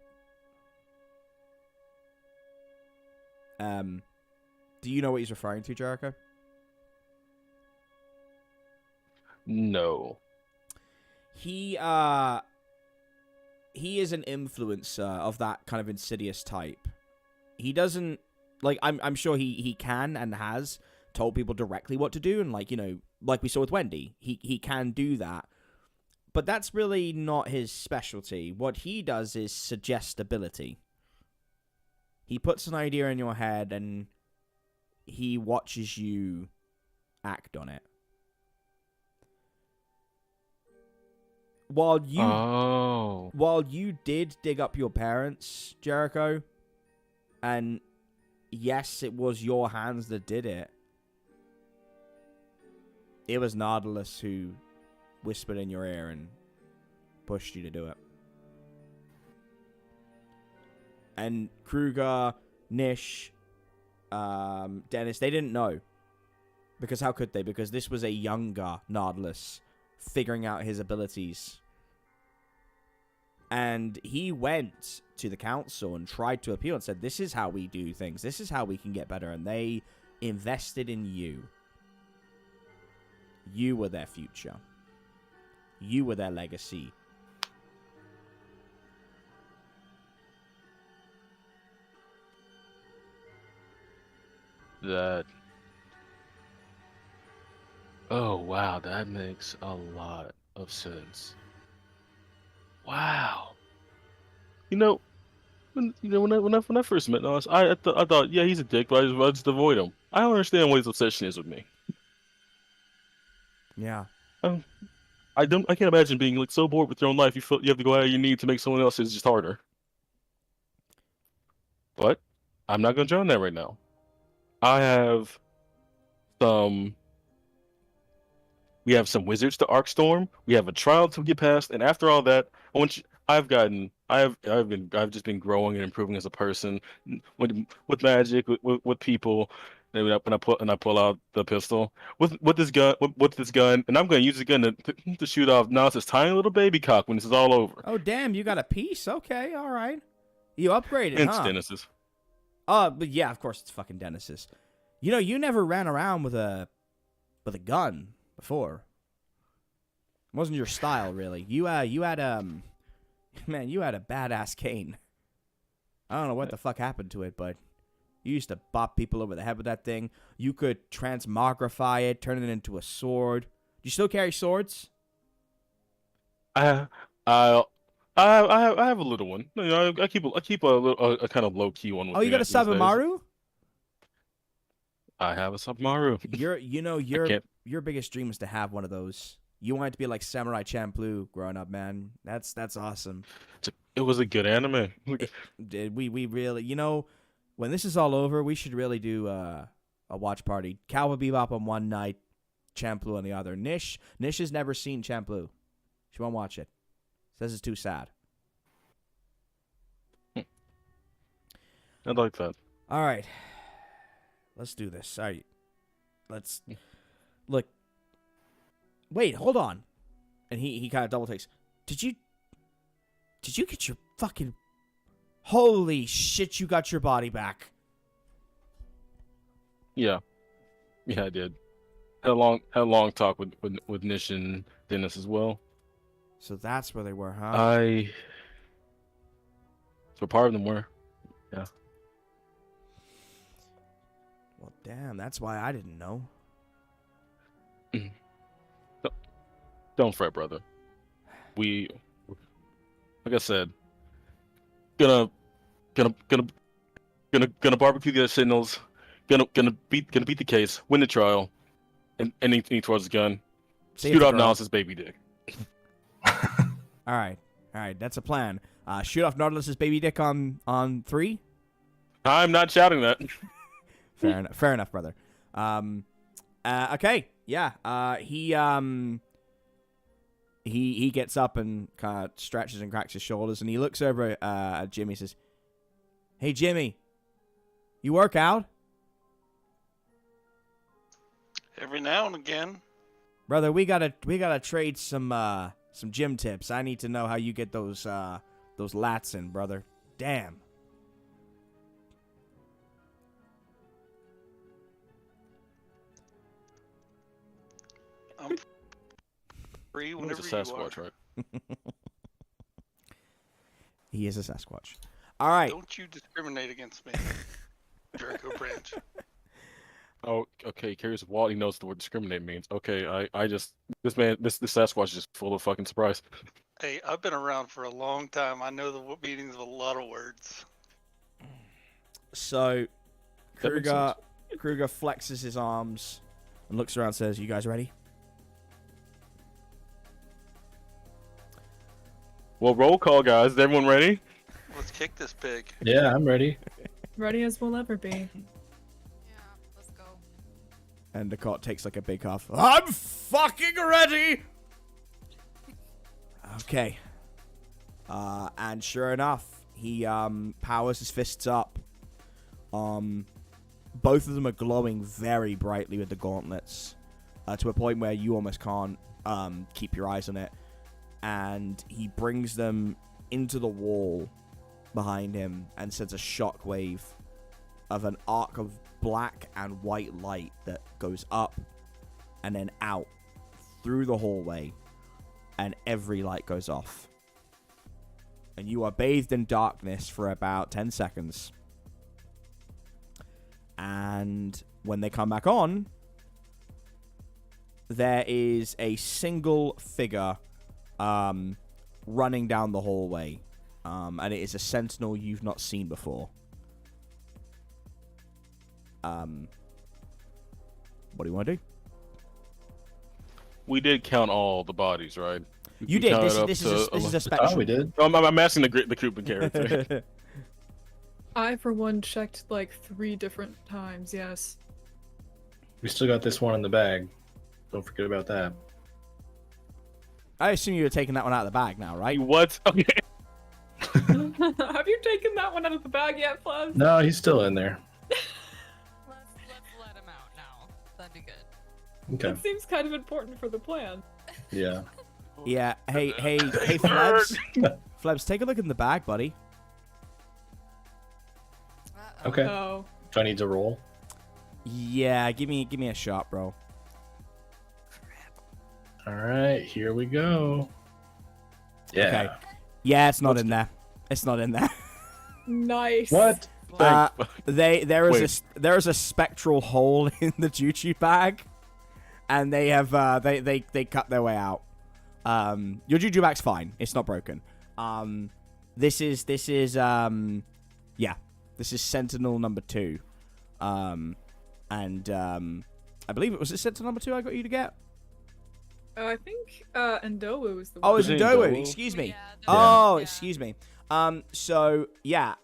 Do you know what he's referring to, Jericho? No. He is an influencer of that kind of insidious type. He doesn't, like, I'm sure he can and has told people directly what to do, and like we saw with Wendy, he can do that. But that's really not his specialty. What he does is suggestibility. He puts an idea in your head and he watches you act on it. While you did dig up your parents, Jericho, and yes, it was your hands that did it, it was Nardelus who whispered in your ear and pushed you to do it. And Kruger, Nish, Dennis, they didn't know. Because how could they? Because this was a younger Nardelus figuring out his abilities. And he went to the council and tried to appeal and said, this is how we do things. This is how we can get better. And they invested in you. You were their future. You were their legacy. Oh wow, that makes a lot of sense. Wow. When I first met Nas, I thought, yeah, he's a dick, but I just avoid him. I don't understand what his obsession is with me. Yeah. I can't imagine being like so bored with your own life. You feel you have to go out of your need to make someone else's just harder. But I'm not gonna join that right now. I have some. We have some wizards to Arcstorm. We have a trial to get past, and after all that, I've just been growing and improving as a person with magic, with people. And when I pull out the pistol with this gun, and I'm going to use the gun to shoot off Nas' tiny little baby cock when this is all over. Oh damn, you got a piece? Okay, all right. You upgraded, It's huh? Dennis's. But yeah, of course it's fucking Dennis's. You never ran around with a gun before. It wasn't your style, really. You had man, you had a badass cane. I don't know what the fuck happened to it, but you used to bop people over the head with that thing. You could transmogrify it, turn it into a sword. Do you still carry swords? I have a little one. I keep a kind of low key one. With Oh, you got a Sabamaru? I have a Sabamaru. Your biggest dream is to have one of those. You wanted to be like Samurai Champloo growing up, man. That's awesome. It was a good anime. We really, when this is all over, we should really do a watch party. Cowboy Bebop on one night, Champloo on the other. Nish has never seen Champloo. She won't watch it. Says it's too sad. I like that. All right. Let's do this. All right. Let's look. Wait, hold on. And he kind of double takes. Did you get your fucking... Holy shit, you got your body back. Yeah, I did. Had a long talk with Nish and Dennis as well. So that's where they were, huh? So part of them were. Yeah. Well, damn, that's why I didn't know. Don't fret, brother. We, like I said, gonna barbecue the other Sentinels. Gonna beat the case, win the trial, and anything towards the gun. Shoot off Nardelus' baby dick. All right, that's a plan. Shoot off Nardelus' baby dick on 3. I'm not shouting that. Fair enough, brother. Okay, yeah. He gets up and kind of stretches and cracks his shoulders, and he looks over at Jimmy and says, "Hey, Jimmy, you work out?" Every now and again. Brother, we gotta trade some gym tips. I need to know how you get those lats in, brother. Damn. I'm free whenever He's a you Sasquatch, are. right? He is a Sasquatch. All right. Don't you discriminate against me, Jericho Branch. Oh, okay. Curious of Walt, he knows the word discriminate means. Okay, I just this Sasquatch is just full of fucking surprise. Hey, I've been around for a long time. I know the meanings of a lot of words. So, That makes Kruger flexes his arms and looks around and says, "You guys ready?" Well, roll call, guys. Is everyone ready? Let's kick this pig. Yeah, I'm ready. Ready as we'll ever be. Yeah, let's go. And the cot takes like a big huff. I'm fucking ready! Okay. And sure enough, he powers his fists up. Both of them are glowing very brightly with the gauntlets, to a point where you almost can't keep your eyes on it. And he brings them into the wall behind him and sends a shockwave of an arc of black and white light that goes up and then out through the hallway, and every light goes off. And you are bathed in darkness for about 10 seconds. And when they come back on, there is a single figure running down the hallway. And it is a sentinel you've not seen before. What do you want to do? We did count all the bodies, right? You We did. counted This up is to- a special. Oh, we did. I'm asking the group and character. I, for one, checked like 3 different times, yes. We still got this one in the bag. Don't forget about that. I assume you were taking that one out of the bag now, right? What? Okay. Have you taken that one out of the bag yet, Flebs? No, he's still in there. Let's let him out now. That'd be good. Okay. That seems kind of important for the plan. Yeah. Yeah. Hey, Flebs. Flebs, take a look in the bag, buddy. Uh-oh. Okay. Oh. Do I need to roll? Yeah, give me a shot, bro. All right, here we go. Yeah. Okay. Yeah, it's not in there. It's not in there. Nice. What? There is a spectral hole in the juju bag, and they have they cut their way out. Your juju bag's fine. It's not broken. This is Sentinel number 2. And I believe it was Sentinel number 2 I got you to get. I think Ndowu was the Oh, one. it's Was it Ndowu. Ndowu? Excuse me. Yeah, Oh, yeah. excuse me. So yeah.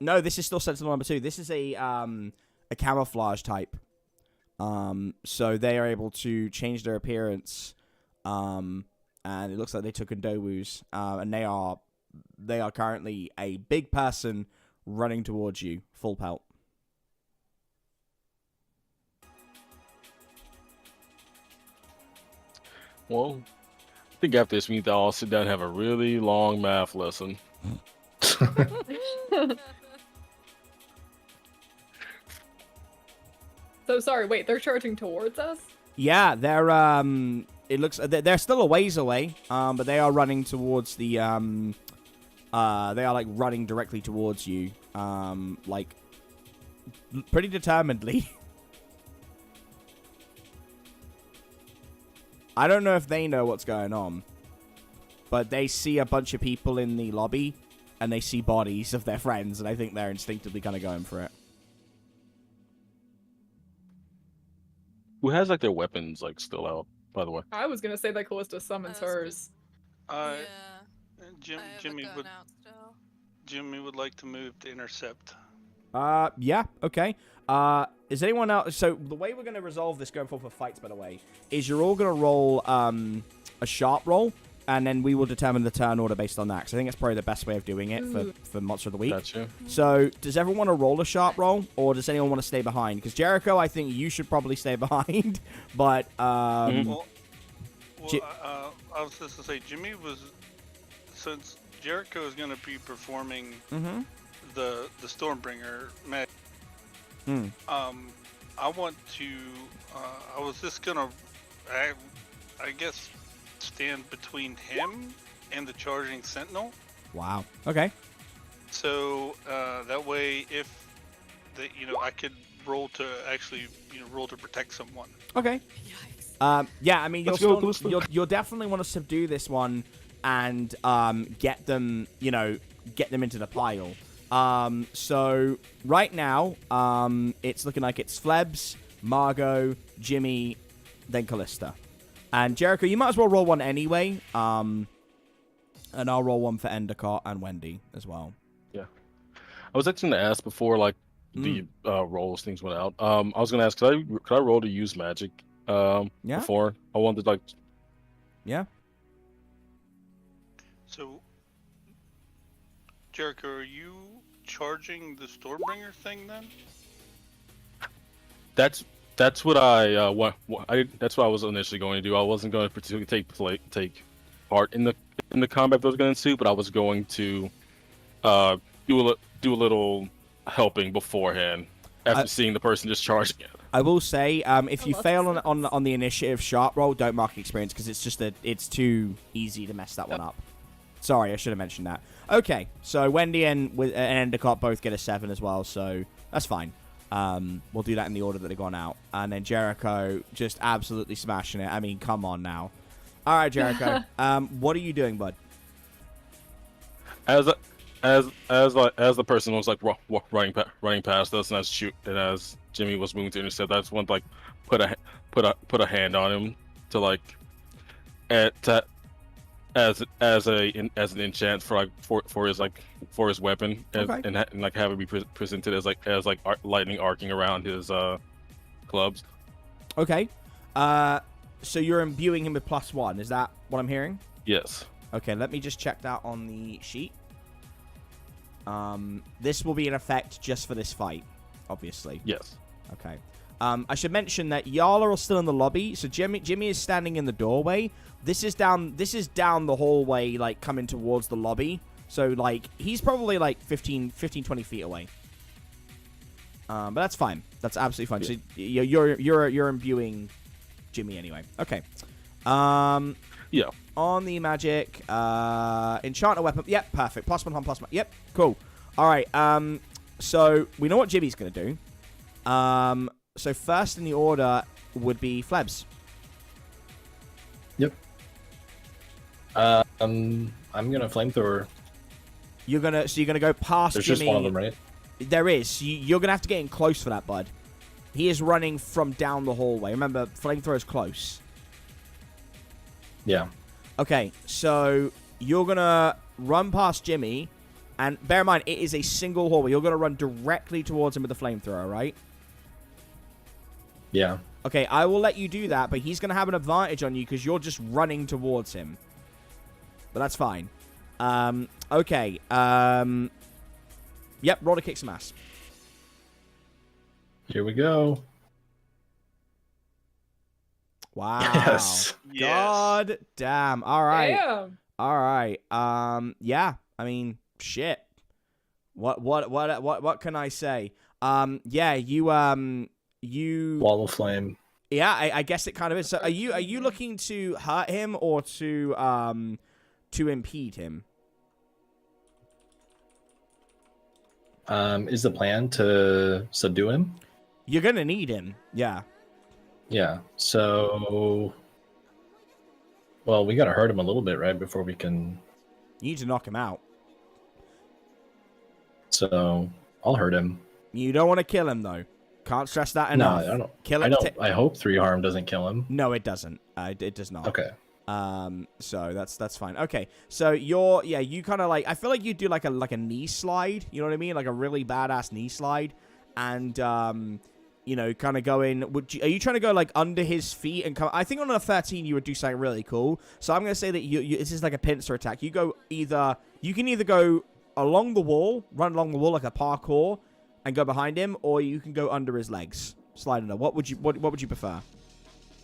No, this is still Sentinel number 2. This is a camouflage type. So they are able to change their appearance, and it looks like they took Ndowu's, and they are currently a big person running towards you, full pelt. Well, I think after this, we need to all sit down and have a really long math lesson. So sorry, wait, they're charging towards us? Yeah, they're it looks they're still a ways away, but they are running towards the they are like running directly towards you, like pretty determinedly. I don't know if they know what's going on, but they see a bunch of people in the lobby, and they see bodies of their friends, and I think they're instinctively kind of going for it. Who has like their weapons like still out, by the way? I was gonna say that Callista summons hers. Uh, Yeah. Jimmy would like to move to intercept. Yeah, okay. Is anyone else? So the way we're going to resolve this going forward for fights, by the way, is you're all going to roll a sharp roll, and then we will determine the turn order based on that. Because I think that's probably the best way of doing it for Monster of the Week. Gotcha. So does everyone want to roll a sharp roll, or does anyone want to stay behind? Because Jericho, I think you should probably stay behind, but Well, I was just to say, Jimmy was, since Jericho is going to be performing the Stormbringer magic. I want to. I was just gonna, I guess, stand between him and the charging sentinel. Wow. Okay. So that way, if I could roll to actually, roll to protect someone. Okay. Yikes. Yeah, I mean, Let's go, Callista. you'll definitely want to subdue this one and get them, get them into the pile. So right now, it's looking like it's Flebs, Margot, Jimmy, then Callista. And Jericho, you might as well roll one anyway. And I'll roll one for Endicott and Wendy as well. Yeah. I was actually going to ask before, like, the rolls, things went out. I was going to ask, could I roll to use magic before? I wanted, like... Yeah. So, Jericho, are you charging the Stormbringer thing then? That's what that's what I was initially going to do. I wasn't going to particularly take part in the combat that was going to ensue, but I was going to do a little helping beforehand after seeing the person just charging it. I will say, if you fail on the initiative sharp roll, don't mark experience because it's too easy to mess that one up. Sorry, I should have mentioned that. Okay, so Wendy and Endicott both get a 7 as well, so that's fine. We'll do that in the order that they've gone out. And then Jericho just absolutely smashing it. I mean, come on now. All right, Jericho. What are you doing, bud? As the person was like running past us, and as Jimmy was moving to intercept, I just want to like put a hand on him to like as an enchant for his weapon, and like have it be presented as lightning arcing around his clubs. Okay. So you're imbuing him with +1. Is that what I'm hearing? Yes. Okay, let me just check that on the sheet. This will be in effect just for this fight, obviously. Yes. Okay. I should mention that y'all are still in the lobby, so Jimmy is standing in the doorway. This is down the hallway, like coming towards the lobby. So like he's probably like 15, 20 feet away. But that's fine. That's absolutely fine. Yeah. So you're imbuing Jimmy anyway. Okay. Yeah. On the magic, enchant a weapon. Yep, perfect. +1 on +1. Yep, cool. All right. So we know what Jimmy's gonna do. So first in the order would be Flebs. Yep. I'm gonna flamethrower. You're gonna go past There's Jimmy. just one of them, right? There is. You're gonna have to get in close for that, bud. He is running from down the hallway. Remember, flamethrower's close. Yeah. Okay, so you're gonna run past Jimmy, and bear in mind it is a single hallway. You're gonna run directly towards him with the flamethrower, right? Yeah. Okay, I will let you do that, but he's gonna have an advantage on you because you're just running towards him. but that's fine. Okay. Yep, roll to kick some ass. Here we go. Wow. Yes. God damn. All right. Damn. All right. Yeah. I mean, shit. What can I say? Yeah, you Wall of flame. Yeah, I guess it kind of is. So are you looking to hurt him or to impede him? Is the plan to subdue him? You're gonna need him. Yeah. Yeah. So, well, we gotta hurt him a little bit, right, before we can. You need to knock him out. So I'll hurt him. You don't want to kill him though. Can't stress that No, enough. I don't. Kill I him. don't. I hope 3 harm doesn't kill him. No, it doesn't. It does not. Okay. So that's fine. Okay, so you kind of like, I feel like you do like a knee slide. You know what I mean? Like a really badass knee slide, and you know, kind of go in. Are you trying to go like under his feet and come? I think on a 13 you would do something really cool. So I'm gonna say that you this is like a pincer attack. You can either go along the wall, run along the wall like a parkour, and go behind him, or you can go under his legs, slide under. What would you prefer?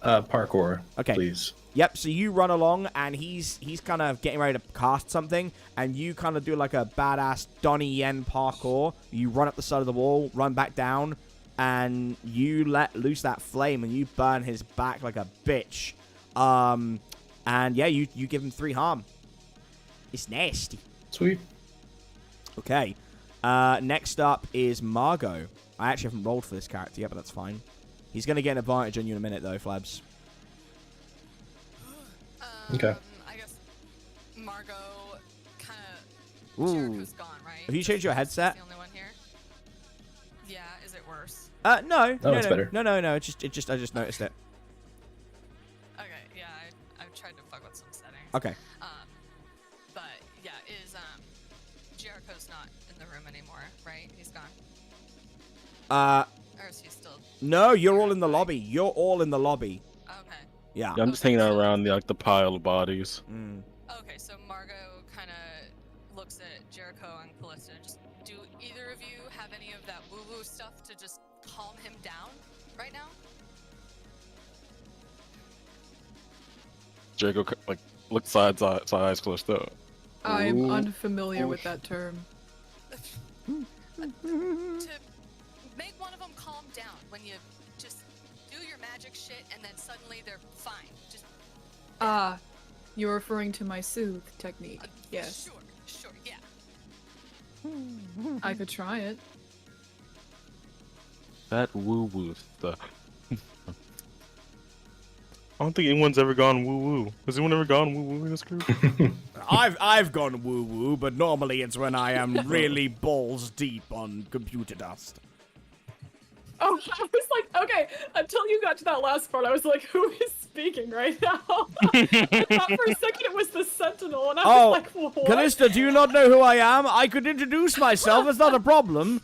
Parkour. Okay. Please. Yep, so you run along, and he's kind of getting ready to cast something, and you kind of do like a badass Donnie Yen parkour. You run up the side of the wall, run back down, and you let loose that flame, and you burn his back like a bitch. And yeah, you give him 3 harm. It's nasty. Sweet. Okay. Next up is Margot. I actually haven't rolled for this character yet, but that's fine. He's going to get an advantage on you in a minute, though, Flebs. Okay. I guess Margot kind of. Ooh. Jericho's gone, right? Have you changed your headset? She's the only one here. Yeah. Is it worse? No. Oh, it's better. No. I just noticed it. Okay. Yeah. I've tried to fuck with some settings. Okay. But yeah, is Jericho's not in the room anymore, right? He's gone. Or is he still? No, you're all in the lobby. You're all in the lobby. Okay. Yeah. Yeah, I'm just hanging out around the pile of bodies. Mm. Okay, so Margot kind of looks at Jericho and Callista. Just, do either of you have any of that woo-woo stuff to just calm him down right now? Jericho like looks side eyes closed up. I'm Ooh. unfamiliar with that term. To make one of them calm down when you just do your magic shit and then suddenly they're fine. Just Ah, you're referring to my soothe technique. Yes, Sure, yeah. I could try it. That woo stuff. I don't think anyone's ever gone woo. Has anyone ever gone woo in this group? I've gone woo woo, but normally it's when I am really balls deep on computer dust. Oh, I was like, okay, until you got to that last part, I was like, who is speaking right now? I thought for a second it was the Sentinel, and I was like, what? Callista, do you not know who I am? I could introduce myself. It's not a problem.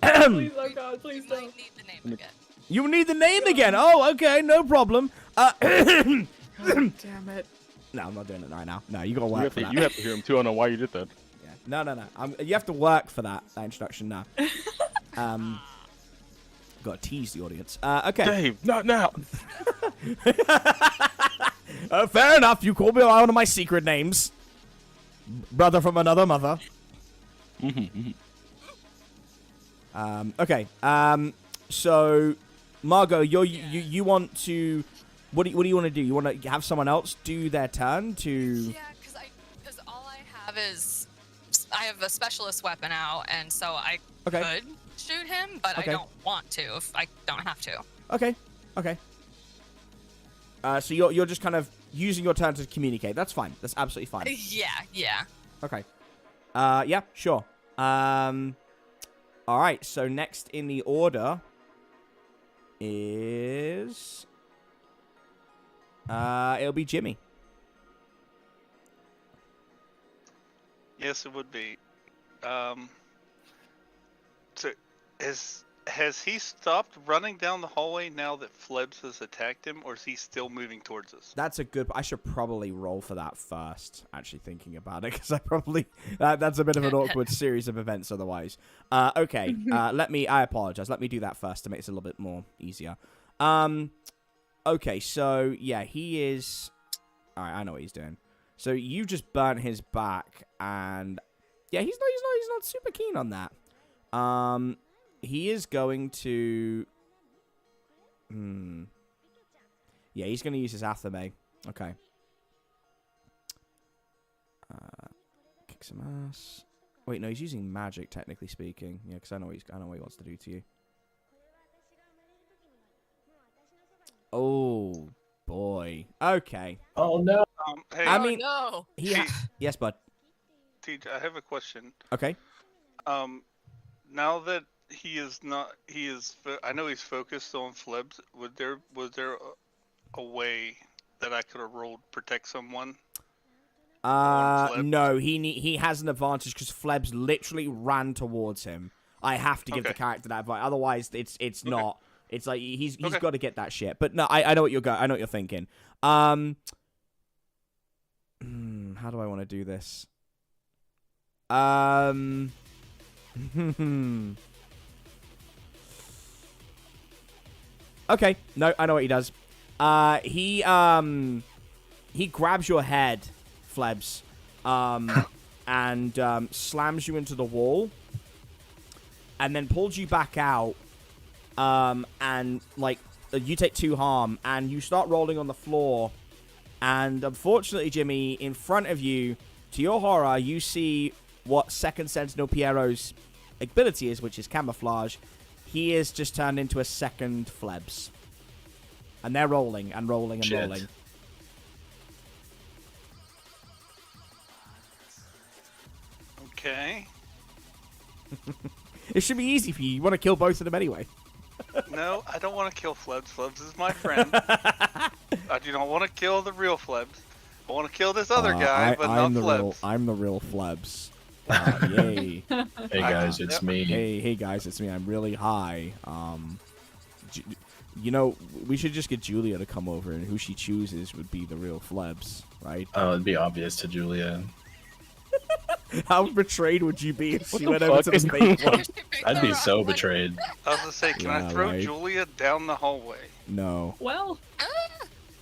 Please, oh god, please You don't. might need the name again. You need the name again. Oh, okay, no problem. Damn it. No, I'm not doing it right now. No, you gotta work for that. You have to hear him too. I don't know why you did that. Yeah. No. You have to work for that introduction now. Gotta tease the audience. Okay. Dave, not now. Fair enough. You called me by one of my secret names. Brother from another mother. Okay. So, Margot, you want to... What do you want to do? You want to have someone else do their turn to... Yeah, because all I have is I have a specialist weapon out, and so I Okay. could shoot him, but Okay. I don't want to if I don't have to. Okay. So you're just kind of using your turn to communicate. That's fine. That's absolutely fine. Yeah. Okay. Yeah, sure. All right. So next in the order is it'll be Jimmy. Yes, it would be. So, Has he stopped running down the hallway now that Flebs has attacked him, or is he still moving towards us? That's a good... I should probably roll for that first, actually thinking about it, because I probably... that's a bit of an awkward series of events otherwise. Okay, I apologize. Let me do that first to make it a little bit more easier. Okay, so, yeah, he is... All right, I know what he's doing. So you just burnt his back, and... Yeah, he's not super keen on that. He is going to... Yeah, he's going to use his Athame. Okay. Kick some ass. Wait, no, he's using magic, technically speaking. Yeah, because I know what he wants to do to you. Oh, boy. Okay. Oh, no. Hey, I mean... no. Yes, bud. TJ, I have a question. Okay. Now that I know he's focused on Flebs. Was there a way that I could have rolled protect someone? No, he has an advantage because Flebs literally ran towards him. I have to give the character that advantage, otherwise it's not. It's like he's got to get that shit. But no, I know what I know what you're thinking. How do I want to do this? Okay, no, I know what he does. He grabs your head, Flebs, and slams you into the wall, and then pulls you back out, and, like, you take 2 harm, and you start rolling on the floor, and unfortunately, Jimmy, in front of you, to your horror, you see what Second Sentinel Piero's ability is, which is camouflage. He is just turned into a second Flebs. And they're rolling and rolling and rolling. Okay. It should be easy for you. You want to kill both of them anyway. No, I don't want to kill Flebs. Flebs is my friend. I do not want to kill the real Flebs. I want to kill this other guy, but not Flebs. I'm the real Flebs. Yay. Hey guys, it's me. Hey guys, it's me. I'm really high. You know, we should just get Julia to come over, and who she chooses would be the real Flebs, right? Oh, it'd be obvious to Julia. How betrayed would you be if she went over to the fake one? I'd be so betrayed. I was gonna say, can I throw Julia down the hallway? No. Well,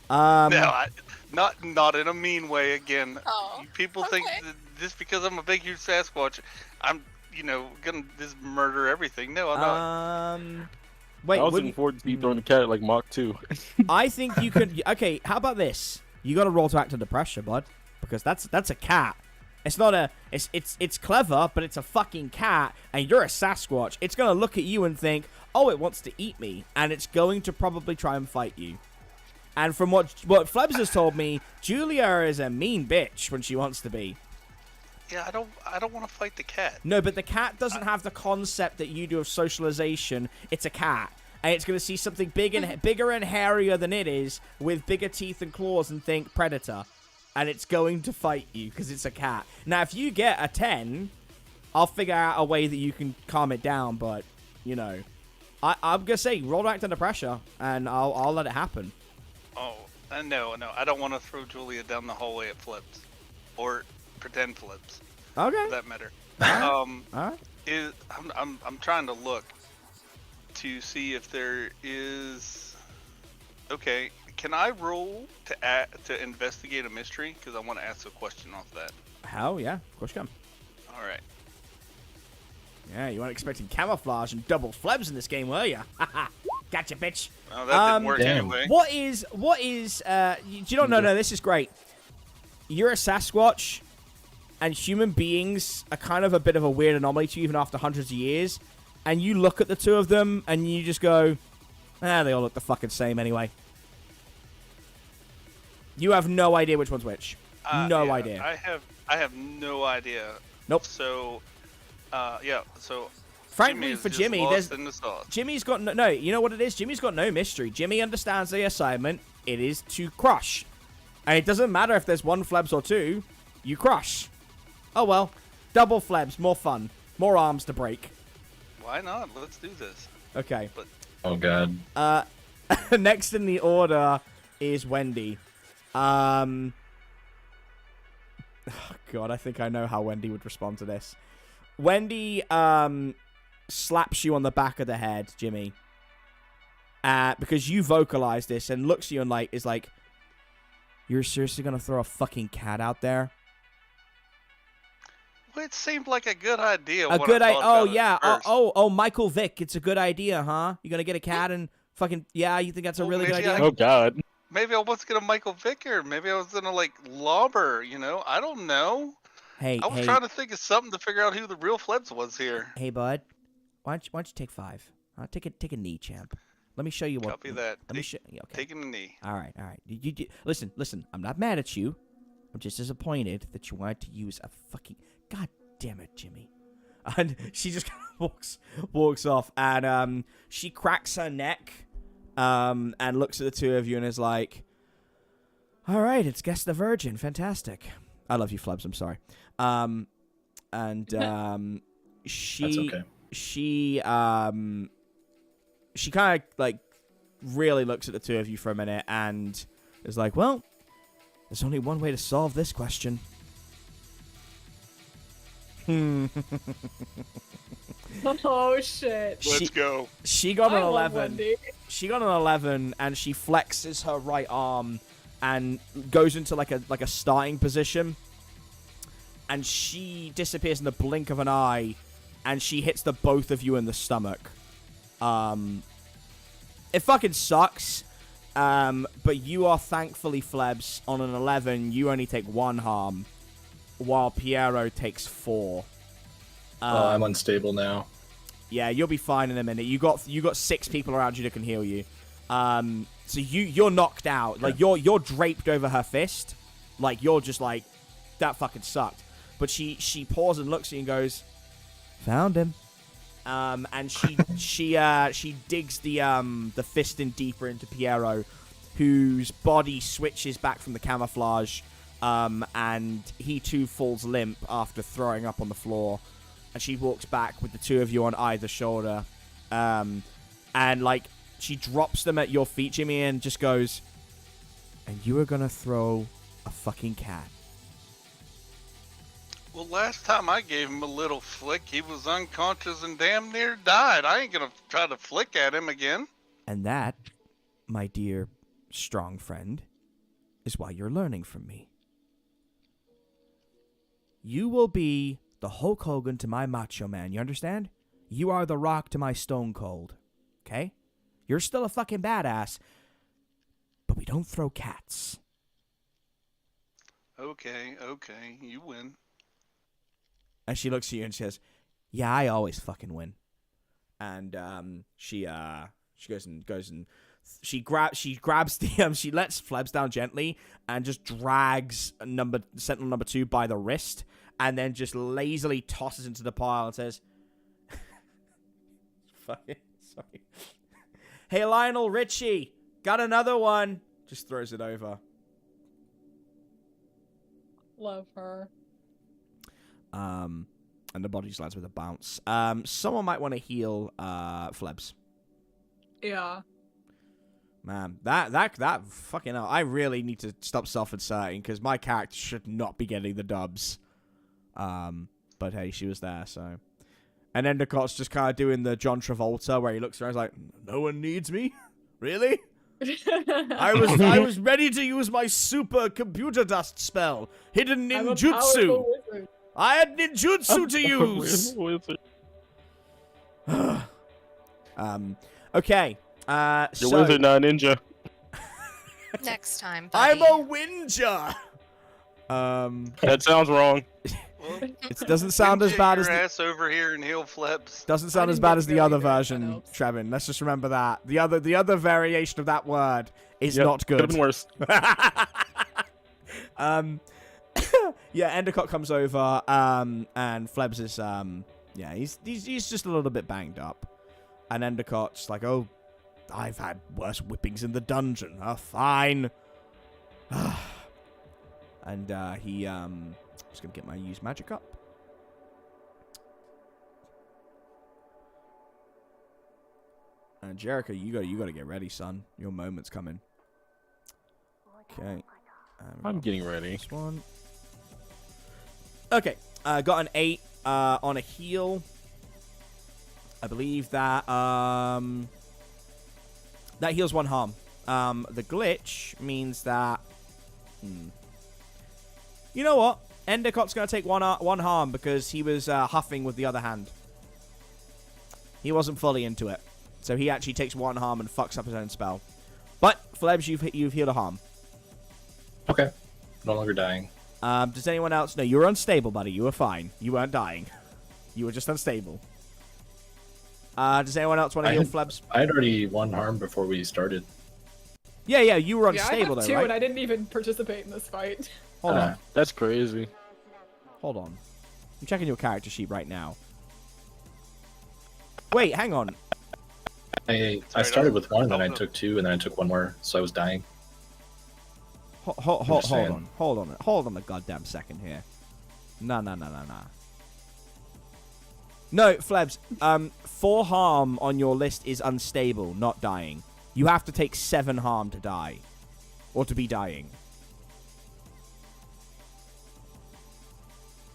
No, not in a mean way. Again, Oh, people think that just because I'm a big huge Sasquatch, I'm gonna just murder everything. No, I'm not. Wait, I was looking forward to be throwing the cat like Mach 2. I think you could. Okay, how about this? You got to roll to act under pressure, bud, because that's a cat. It's not a. It's clever, but it's a fucking cat, and you're a Sasquatch. It's gonna look at you and think, "Oh, it wants to eat me," and it's going to probably try and fight you. And from what Flebs has told me, Julia is a mean bitch when she wants to be. Yeah, I don't want to fight the cat. No, but the cat doesn't have the concept that you do of socialization. It's a cat. And it's going to see something bigger and hairier than it is, with bigger teeth and claws, and think predator. And it's going to fight you, because it's a cat. Now, if you get a 10, I'll figure out a way that you can calm it down, but, I'm going to say, roll back under pressure, and I'll let it happen. Oh, no, I don't want to throw Julia down the hallway at Flebs. Or pretend Flebs. Okay. For that matter. Alright. I'm trying to look to see if there is. Okay, can I roll to investigate a mystery? Because I want to ask a question off that. Hell yeah, of course you can. All right. Yeah, you weren't expecting camouflage and double Flebs in this game, were you? Gotcha, bitch. Oh, that didn't work anyway. What is? You don't know. No, this is great. You're a Sasquatch, and human beings are kind of a bit of a weird anomaly to you, even after hundreds of years. And you look at the two of them, and you just go, they all look the fucking same anyway. You have no idea which one's which. No idea. I have no idea. Nope. So, So. Frankly, for Jimmy, Jimmy's got no. You know what it is? Jimmy's got no mystery. Jimmy understands the assignment. It is to crush, and it doesn't matter if there's one Flebs or two. You crush. Oh well, double Flebs, more fun, more arms to break. Why not? Let's do this. Okay. Oh god. Next in the order is Wendy. Oh God, I think I know how Wendy would respond to this. Wendy slaps you on the back of the head, Jimmy, because you vocalized this, and looks at you and is like, "You're seriously gonna throw a fucking cat out there?" Well, it seemed like a good idea. A good idea. Oh yeah. Oh, Michael Vick. It's a good idea, huh? You're gonna get a cat and fucking you think that's a really good idea? Oh god. Maybe I was gonna Michael Vick, or maybe I was gonna lobber. I don't know. Hey, I was trying to think of something to figure out who the real Flebs was here. Hey, bud, why don't you take 5? Take a knee, champ. Let me show you what. Copy that. Let me show. Okay. Taking a knee. All right. You listen. I'm not mad at you. I'm just disappointed that you wanted to use a fucking. God damn it, Jimmy. And she just kind of walks off, and she cracks her neck, and looks at the two of you and is like, "All right, it's Guess the Virgin. Fantastic. I love you, Flebs. I'm sorry." She That's okay. she kind of really looks at the two of you for a minute and is like, "Well, there's only one way to solve this question." Oh shit. Let's go. She got an I love 11. Wendy. She got an 11, and she flexes her right arm and goes into like a starting position, and she disappears in the blink of an eye, and she hits the both of you in the stomach. It fucking sucks. But you are thankfully, Flebs, on an 11, you only take 1 harm, while Piero takes 4. I'm unstable now. Yeah, you'll be fine in a minute. You got 6 people around you that can heal you. So you're knocked out. Yeah. You're draped over her fist. You're just that fucking sucked. But she pauses and looks at you and goes, "Found him." And she digs the fist in deeper into Piero, whose body switches back from the camouflage, and he too falls limp after throwing up on the floor. And she walks back with the two of you on either shoulder, and she drops them at your feet, Jimmy, and just goes, "And you were gonna throw a fucking cat." Well, last time I gave him a little flick, he was unconscious and damn near died. I ain't gonna try to flick at him again. And that, my dear strong friend, is why you're learning from me. You will be the Hulk Hogan to my Macho Man, you understand? You are the Rock to my Stone Cold, okay? You're still a fucking badass, but we don't throw cats. Okay, you win. And she looks at you and says, "Yeah, I always fucking win." And she goes and she grabs the she lets Flebs down gently and just drags Sentinel number 2 by the wrist, and then just lazily tosses into the pile and says, "Fucking sorry. Hey, Lionel Richie, got another one." Just throws it over. Love her. And the body just lands with a bounce. Someone might want to heal Flebs. Yeah. Man, that fucking hell. I really need to stop self-inserting because my character should not be getting the dubs. But hey, she was there, so. And Endercott's just kind of doing the John Travolta where he looks around and is like, "No one needs me? Really? I was ready to use my super computer dust spell. Hidden ninjutsu. I had ninjutsu to use." Okay. You're so, wizard, not ninja. Next time, I'm buddy. a whinger. That sounds wrong. Well, It doesn't sound as bad as your the, ass over here and heal Flebs. doesn't sound I as think bad that's as the very other good. That version, helps. Trevin. Let's just remember that. The other variation of that word is Yep, not could've good. been worse. Yeah, Endicott comes over, and Flebs is he's just a little bit banged up. And Endicott's like, "Oh, I've had worse whippings in the dungeon. Fine." And he just gonna get my use magic up. Jericho, you gotta get ready, son. Your moment's coming. Okay. I'm getting ready. This one. Okay. Got an 8 on a heal. I believe that that heals 1 harm. The glitch means that. You know what? Endercott's gonna take one harm because he was huffing with the other hand. He wasn't fully into it, so he actually takes 1 harm and fucks up his own spell. But Flebs, you've healed a harm. Okay. No longer dying. Does anyone else? No, you were unstable, buddy. You were fine. You weren't dying. You were just unstable. Does anyone else want to heal Flebs? I had already 1 harm before we started. Yeah, you were unstable I have though, 2 right? and I didn't even participate in this fight. Hold on. That's crazy. Hold on. I'm checking your character sheet right now. Wait, hang on. I started with 1, then I took 2, and then I took 1 more, so I was dying. Hold on a goddamn second here. No. No, Flebs. 4 harm on your list is unstable, not dying. You have to take 7 harm to die, or to be dying.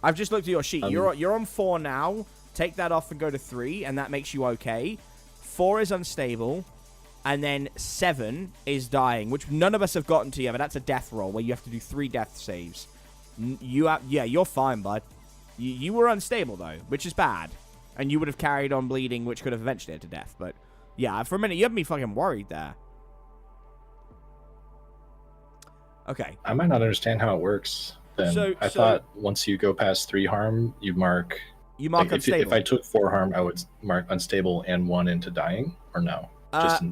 I've just looked at your sheet. You're on 4 now. Take that off and go to 3, and that makes you okay. 4 is unstable, and then 7 is dying, which none of us have gotten to yet, but that's a death roll where you have to do 3 death saves. You're fine, bud. You were unstable, though, which is bad. And you would have carried on bleeding, which could have eventually led to death. But, yeah, for a minute, you had me fucking worried there. Okay. I might not understand how it works. Then I thought once you go past 3 harm, you mark... You mark unstable. If I took 4 harm, I would mark unstable and 1 into dying, or no?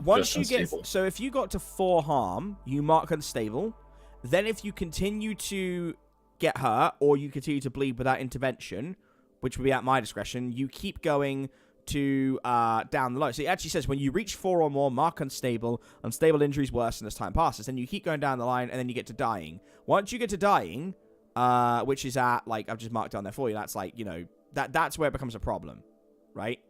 Once you unstable. get... So if you got to 4 harm, you mark unstable. Then if you continue to get hurt, or you continue to bleed without intervention, which will be at my discretion, you keep going to down the line. So it actually says when you reach 4 or more, mark unstable. Unstable injuries worsen as time passes. Then you keep going down the line, and then you get to dying. Once you get to dying, which is at, like, I've just marked down there for you, that's like, you know, that's where it becomes a problem, right?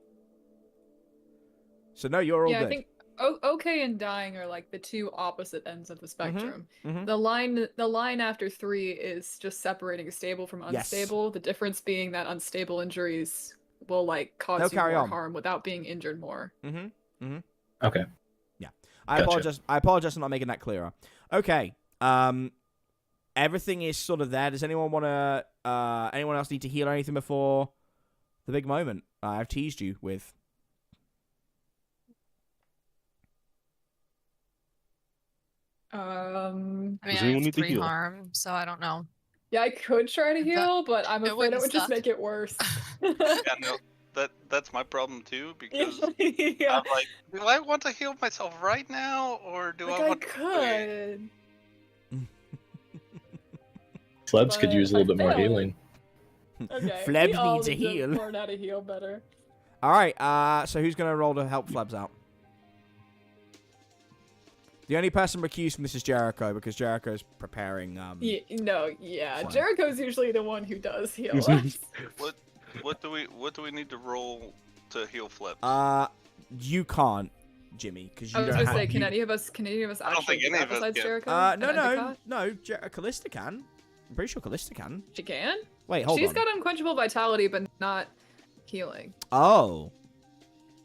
So no, you're all good. I think okay and dying are like the 2 opposite ends of the spectrum. Mhm. The line after 3 is just separating stable from unstable. The difference being that unstable injuries will like cause you more harm without being injured more. Okay. Yeah. I apologize for not making that clearer. Okay. Everything is sort of there. Does anyone want to anyone else need to heal or anything before the big moment I've teased you with? I mean, I anyone have need to 3 heal? harm, so I don't know. Yeah, I could try to heal, but I'm afraid it would just stop. make it worse. Yeah, no, that's my problem too, because Yeah. I'm like, do I want to heal myself right now, or do Like I I want to wait? could. Flebs could But use a little bit more I failed. healing. Okay. Flebs we all needs a need to heal. learn how to heal better. All right. So who's gonna roll to help Flebs out? The only person recused from this is Jericho because Jericho's preparing. Yeah. Fine. Jericho's usually the one who does heal us. What do we need to roll to heal Flebs? You can't, Jimmy, because you I was don't gonna have. say, can any of us I don't actually think do any that of us besides can. Jericho? No. Callista can. I'm pretty sure Callista can. She can? Wait, hold She's on. got unquenchable vitality, but not healing. Oh.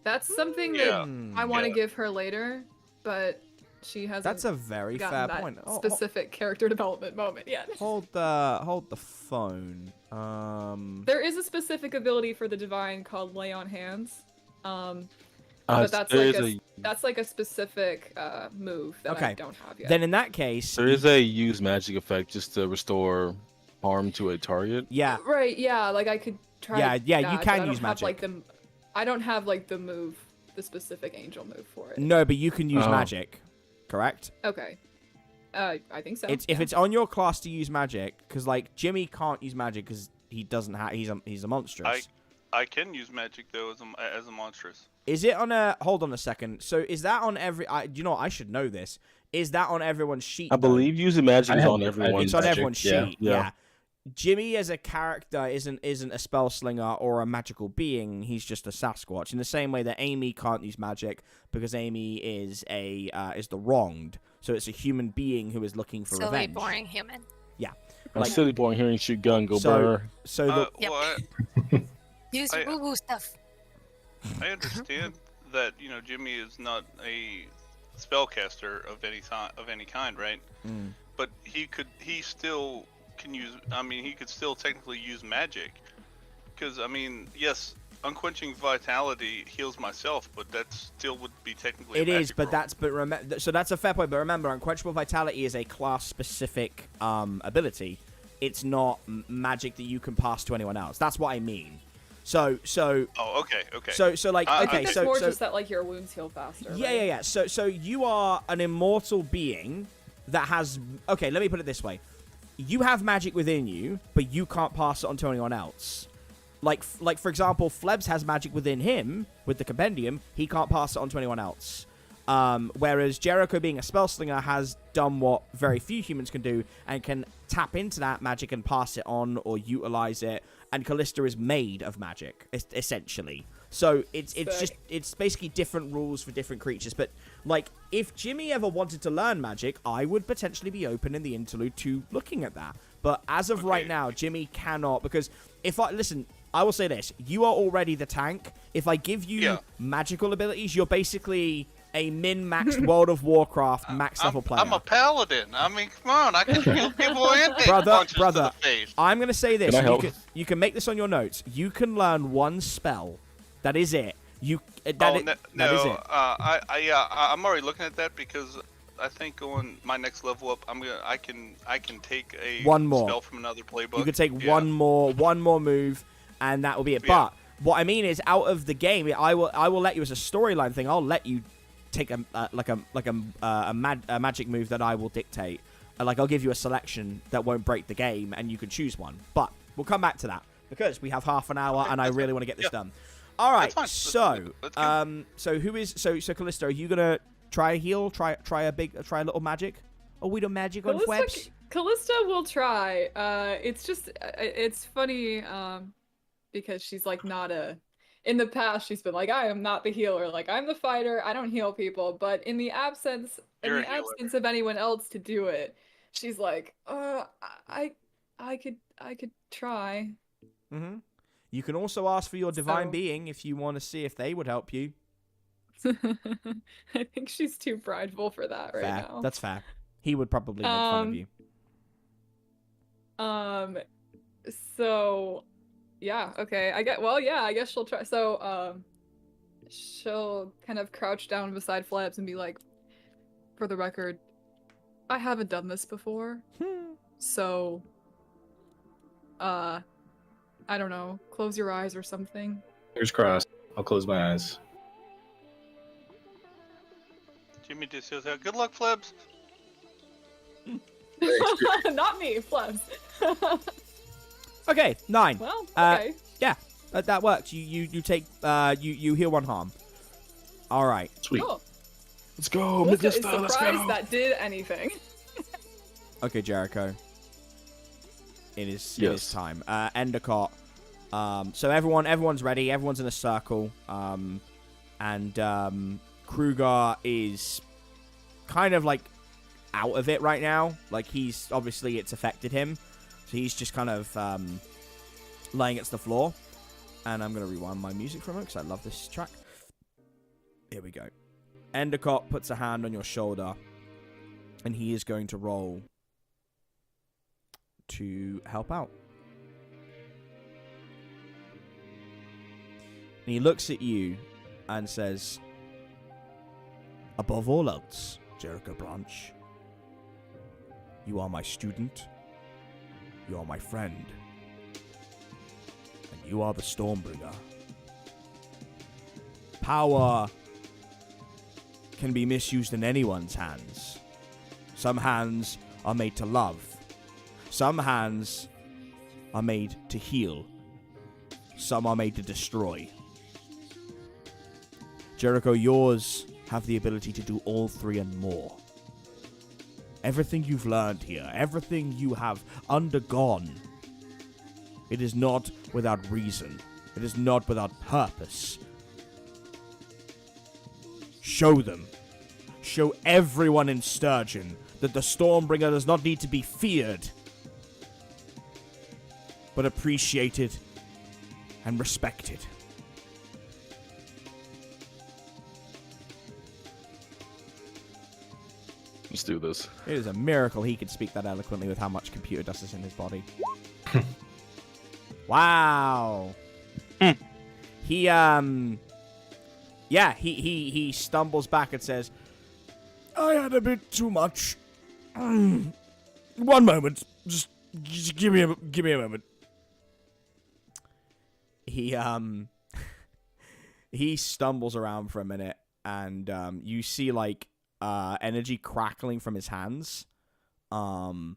That's something Yeah. that I want to give her later, but she hasn't That's a very gotten fair that point. specific character development moment yet. Hold the phone. There is a specific ability for the divine called Lay on Hands. But that's like a specific move that I Okay. don't have yet. Then in that case, There is a use magic effect just to restore harm to a target. yeah. Right, yeah, like I could try. Yeah, you that, but can I don't use have, like, magic. I don't have like the move, the specific angel move for it. No, but you can use Oh. magic, correct? Okay. I think so. If it's on your class to use magic, because like Jimmy can't use magic because he doesn't have. He's a monstrous. I can use magic though as a monstrous. Is it on a? Hold on a second. So is that on every? You know, I should know this. Is that on everyone's sheet? I though? believe using magic is on I everyone's. It's on magic, everyone's yeah. sheet. Yeah. Jimmy as a character isn't a spell slinger or a magical being. He's just a Sasquatch. In the same way that Amy can't use magic because Amy is the wronged. So it's a human being who is looking for Silly, revenge. boring human. Yeah. I'm silly boy hearing shoot gun go So- burr. So the, Yep. Well, Use I- woo-woo stuff. I understand that Jimmy is not a spellcaster of any kind, right? Mm. But he still can use. I mean, he could still technically use magic, because yes, unquenching vitality heals myself, but that still would be technically. It a is, magic but roll. so that's a fair point. But remember, unquenchable vitality is a class-specific ability. It's not magic that you can pass to anyone else. That's what I mean. So. Oh, okay. So like, I I okay, think it's so more so just that like your wounds heal faster. yeah, right? yeah, yeah. So you are an immortal being that has. Okay, let me put it this way: you have magic within you, but you can't pass it on to anyone else. Like for example, Flebs has magic within him with the compendium. He can't pass it on to anyone else. Whereas Jericho, being a spellslinger, has done what very few humans can do and can tap into that magic and pass it on or utilize it. And Callista is made of magic, essentially. So it's basically different rules for different creatures. But like, if Jimmy ever wanted to learn magic, I would potentially be open in the interlude to looking at that. But as of right now, Jimmy cannot, because I will say this: you are already the tank. If I give you magical abilities, you're basically a min-maxed World of Warcraft max level player. I'm a paladin. I mean, come on, I can heal people and take punches to the face. I'm going to say this. Can I help? You can make this on your notes. You can learn one spell. That is it. That is it. I'm already looking at that because I think on my next level up, I can take a One more spell from another playbook. You could take one more move, and that will be it. Yeah. But what I mean is, out of the game, I will let you, as a storyline thing, I'll let you take a magic move that I will dictate. I'll give you a selection that won't break the game, and you can choose one. But we'll come back to that because we have half an hour, and I really want to get this done. All right. So so Callista, are you gonna try a heal? Try a little magic? A wee little magic on Flebs? Callista will try. It's funny because she's like not a. In the past, she's been like, I am not the healer. Like, I'm the fighter. I don't heal people. But in the absence of anyone else to do it, she's like, I could try. Mm-hmm. You can also ask for your divine being if you want to see if they would help you. I think she's too prideful for that right now. That's fair. He would probably make fun of you. So, yeah, okay. I guess she'll try. So, she'll kind of crouch down beside Flebs and be like, for the record, I haven't done this before. So, I don't know, close your eyes or something. Fingers crossed. I'll close my eyes. Jimmy just says, "Good luck, Flebs." Not me, Flebs. Okay, 9. Well, okay. Yeah, that works. You take you heal 1 harm. All right. Sweet. Cool. Let's go, Callista is Mr. Let's surprised go. that did anything. Okay, Jericho. It is Yes. time. Endicott. So everyone's ready. Everyone's in a circle. And Kruger is kind of like out of it right now. Like, he's obviously, it's affected him. So he's just kind of laying against the floor. And I'm going to rewind my music for a moment because I love this track. Here we go. Endicott puts a hand on your shoulder. And he is going to roll to help out. And he looks at you and says, above all else, Jericho Branch, you are my student, you are my friend, and you are the Stormbringer. Power can be misused in anyone's hands. Some hands are made to love. Some hands are made to heal. Some are made to destroy. Jericho, yours have the ability to do all 3 and more. Everything you've learned here, everything you have undergone It is not without reason. It is not without purpose. Show them. Show everyone in Sturgeon that the Stormbringer does not need to be feared, but appreciated and respected. Let's do this. It is a miracle he could speak that eloquently with how much computer dust is in his body. Wow. He he stumbles back and says, I had a bit too much. One moment. Just give me a moment. He stumbles around for a minute, and you see like energy crackling from his hands, and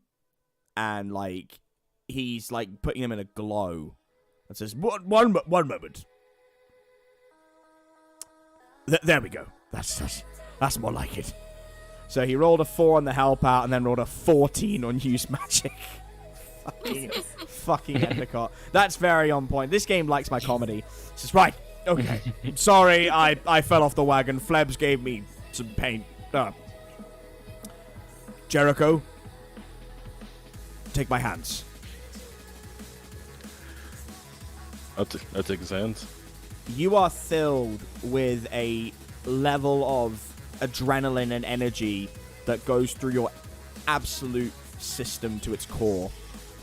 like he's like putting them in a glow, and says, "One moment." There we go. That's more like it. So he rolled a 4 on the help out, and then rolled a 14 on use magic. fucking Endicott. That's very on point. This game likes my comedy. He says, right, okay. Sorry, I fell off the wagon. Flebs gave me some paint. Jericho, take my hands. I'll take his hands. You are filled with a level of adrenaline and energy that goes through your absolute system to its core,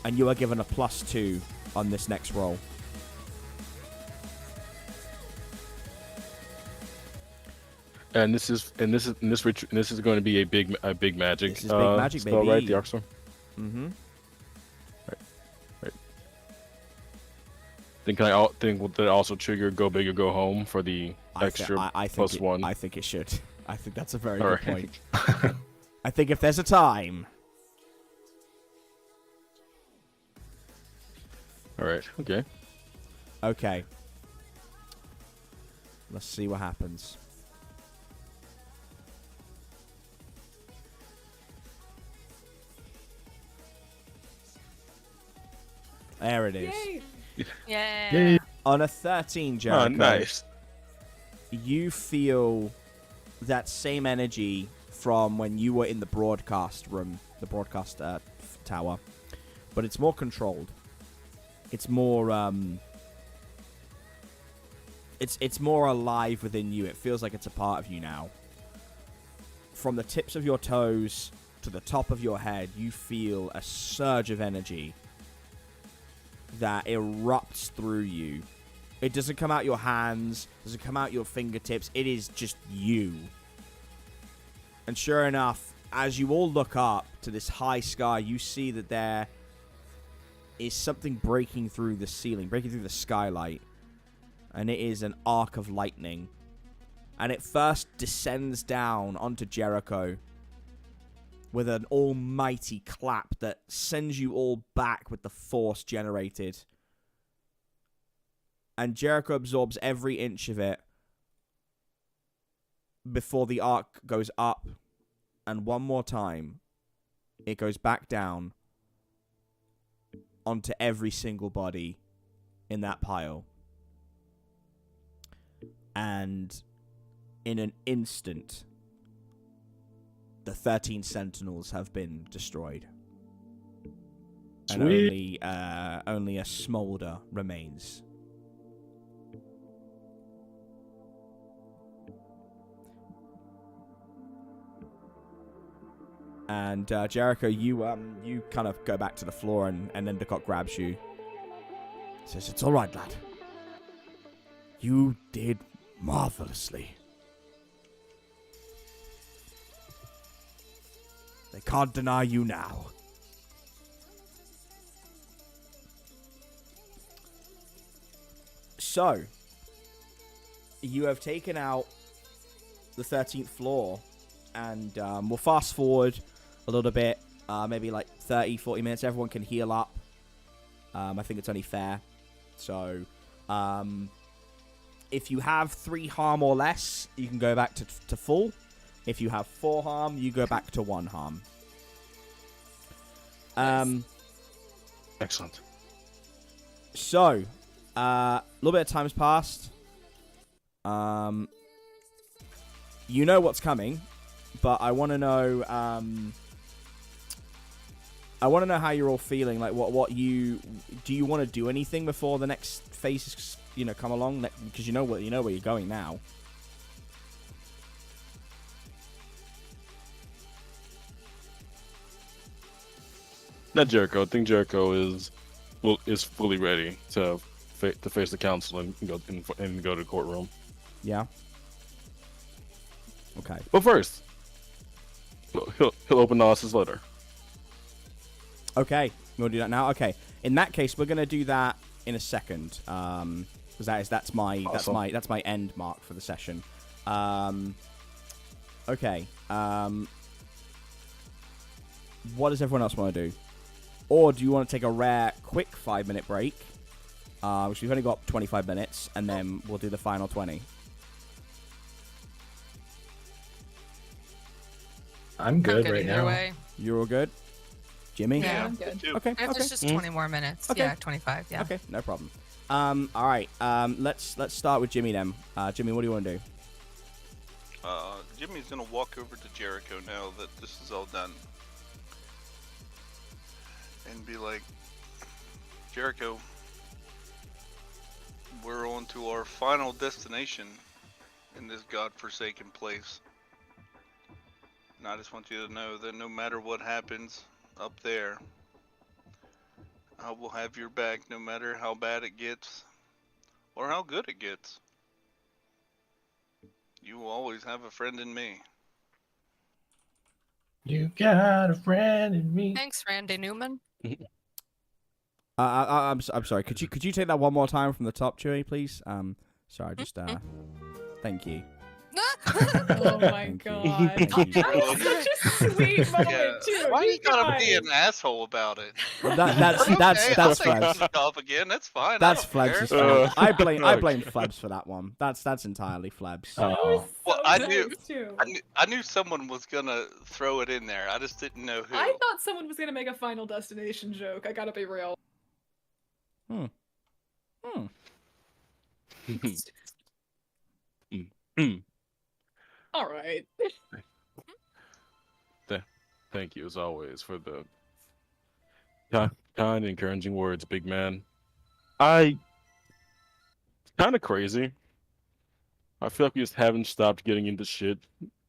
and you are given a +2 on this next roll. And this is going to be a big magic. This is big magic, spell, baby. right? The Arcstorm. Mm-hmm. Right. Then will that also trigger go big or go home for the extra +1? I think it should. I think that's a very good point. I think if there's a time. All right. Okay. Okay. Let's see what happens. There it is. Yay! Yeah. Yay. On a 13, Jericho, Oh, nice. you feel that same energy from when you were in the broadcast room, the broadcast tower, but it's more controlled. It's more it's more alive within you. It feels like it's a part of you now. From the tips of your toes to the top of your head, you feel a surge of energy that erupts through you. It doesn't come out your hands, doesn't come out your fingertips. It is just you. And sure enough, as you all look up to this high sky, you see that there is something breaking through the ceiling, breaking through the skylight. And it is an arc of lightning. And it first descends down onto Jericho with an almighty clap that sends you all back with the force generated. And Jericho absorbs every inch of it before the arc goes up. And one more time, it goes back down onto every single body in that pile. And in an instant, the 13 sentinels have been destroyed. And only a smolder remains. And Jericho, you kind of go back to the floor, and Endicott grabs you. Says, "It's all right, lad. You did marvelously. They can't deny you now." So, you have taken out the 13th floor, and we'll fast forward a little bit, maybe like 30, 40 minutes. Everyone can heal up. I think it's only fair. So, if you have 3 harm or less, you can go back to full. If you have 4 harm, you go back to 1 harm. Excellent. So, a little bit of time's passed. You know what's coming, but I want to know. I want to know how you're all feeling. Like, what you do? You want to do anything before the next phases, come along? Because you know where you're going now. Not Jericho. I think Jericho is fully ready to face the council and go to the courtroom. Yeah. Okay. But first, he'll open Austin's letter. Okay, we'll do that now. Okay, in that case, we're gonna do that in a second. Because that's my end mark for the session. Okay. What does everyone else want to do? Or do you want to take a rare, quick 5-minute break? Which we've only got 25 minutes, and then we'll do the final 20. I'm good right either now. way. You're all good? Jimmy? Yeah, I'm good. Okay. If it's just 20 more minutes. Okay. Yeah, 25. Yeah. Okay, no problem. All right. Let's start with Jimmy then. Jimmy, what do you want to do? Jimmy's gonna walk over to Jericho now that this is all done, and be like, Jericho, we're on to our final destination in this godforsaken place. And I just want you to know that no matter what happens up there, I will have your back no matter how bad it gets or how good it gets. You will always have a friend in me. You got a friend in me. Thanks, Randy Newman. I'm sorry. Could you take that one more time from the top, Chewy, please? Sorry, just thank you. Oh my Thank you. god. Thank you. That was such a sweet moment, Yeah. too. Why You you gotta be guys. an asshole about it? Well, that's Okay, I'll take Flebs. this job again. That's fine. That's I don't Flebs' care. fault. I blame Flebs for that one. That's entirely Flebs. That was Oh. Well, so I nice, knew- too. I knew someone was gonna throw it in there. I just didn't know who. I thought someone was gonna make a Final Destination joke. I gotta be real. All right. Thank you, as always, for the kind, encouraging words, big man. It's kind of crazy. I feel like we just haven't stopped getting into shit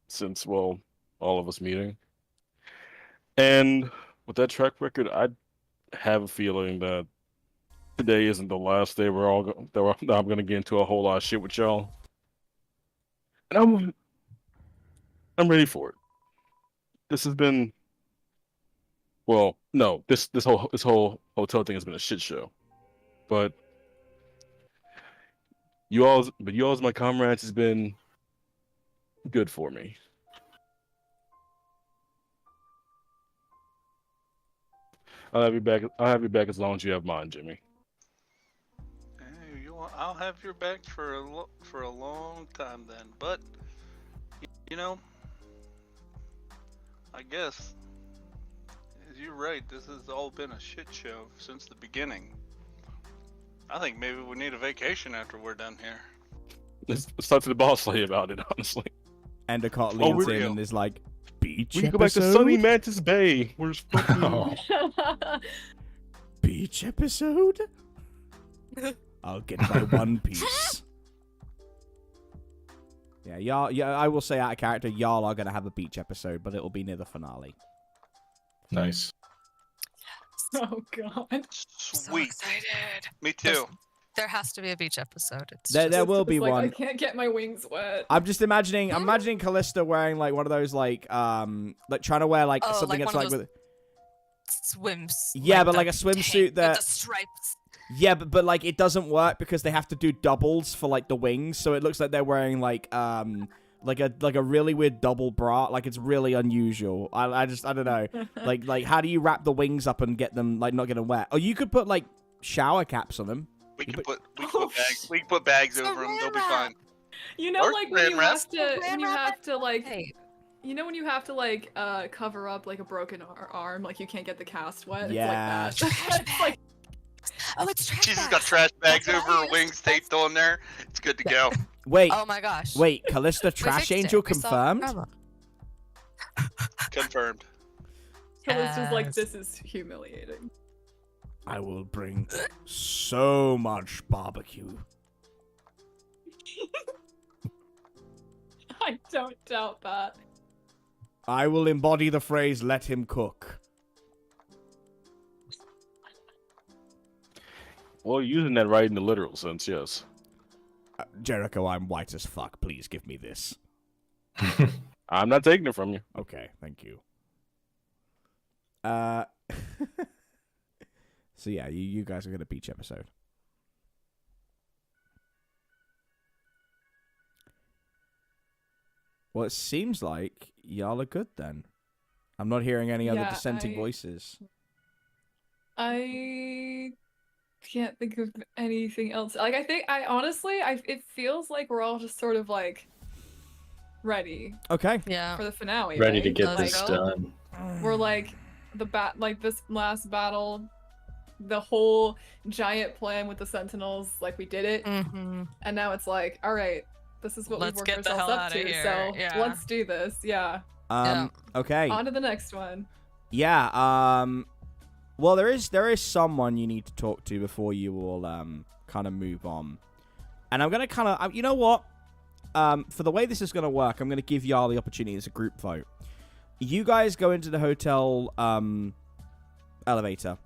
since, well, all of us meeting. And with that track record, I have a feeling that today isn't the last day I'm going to get into a whole lot of shit with y'all. And I'm ready for it. This has been, well, no, this whole hotel thing has been a shit show. But you all as my comrades has been good for me. I'll have you back as long as you have mine, Jimmy. Hey, I'll have your back for a long time then. But you know, I guess you're right. This has all been a shit show since the beginning. I think maybe we need a vacation after we're done here. Let's talk to the boss lady about it, honestly. Endicott Oh, leans we're in real. and is like, beach We can episode? go back to sunny Mantis Bay. We're just fucking... Oh. Beach episode? I'll get my One Piece. Yeah, y'all. Yeah, I will say out of character, y'all are gonna have a beach episode, but it'll be near the finale. Nice. Oh god. So Sweet. excited. Me too. There has to be a beach episode. It's There just- will be It's like, one. I can't get my wings wet. I'm imagining Callista wearing like one of those like trying to wear like Oh, something like that's one like of with swims. Yeah, but the like a swimsuit tank with that- the stripes. yeah, but like it doesn't work because they have to do doubles for like the wings, so it looks like they're wearing like a really weird double bra. Like it's really unusual. I don't know. like how do you wrap the wings up and get them like not getting wet? Oh, you could put like shower caps on them. We can put Oh, bags. We can put bags It's a over them. They'll be ram fine. You know, Or like when you Grand have to, when you have to like, Hey, you know, when you have to like cover up like a broken arm, like you can't get the cast wet. Yeah. It's like that. It's like Oh, it's trash She's just bags. got trash bags That's what over I her used. wings taped on there. It's good to go. Wait, Oh my gosh. wait, Callista We Trash fixed it. Angel We solved the confirmed? problem. Confirmed. Callista's like, Yes. this is humiliating. I will bring so much barbecue. I don't doubt that. I will embody the phrase, let him cook. Well, using that right in the literal sense, yes. Jericho, I'm white as fuck. Please give me this. I'm not taking it from you. Okay, thank you. So yeah, you guys are gonna beach episode. Well, it seems like y'all are good then. I'm not hearing any other Yeah, dissenting voices. I can't think of anything else. Like, it feels like we're all just sort of like ready Okay. Yeah. for the finale. Ready to right? get Let's this go. done. We're like this last battle, the whole giant plan with the Sentinels, like we did it, Mm-hmm. and now it's like, all right, this is what Let's we've worked get the ourselves hell up outta to. here, So yeah. let's do this. Yeah. Okay. On to the next one. Yeah, well, there is someone you need to talk to before you all kind of move on. And I'm going to kind of, you know what? For the way this is going to work, I'm going to give y'all the opportunity as a group vote. You guys go into the hotel elevator.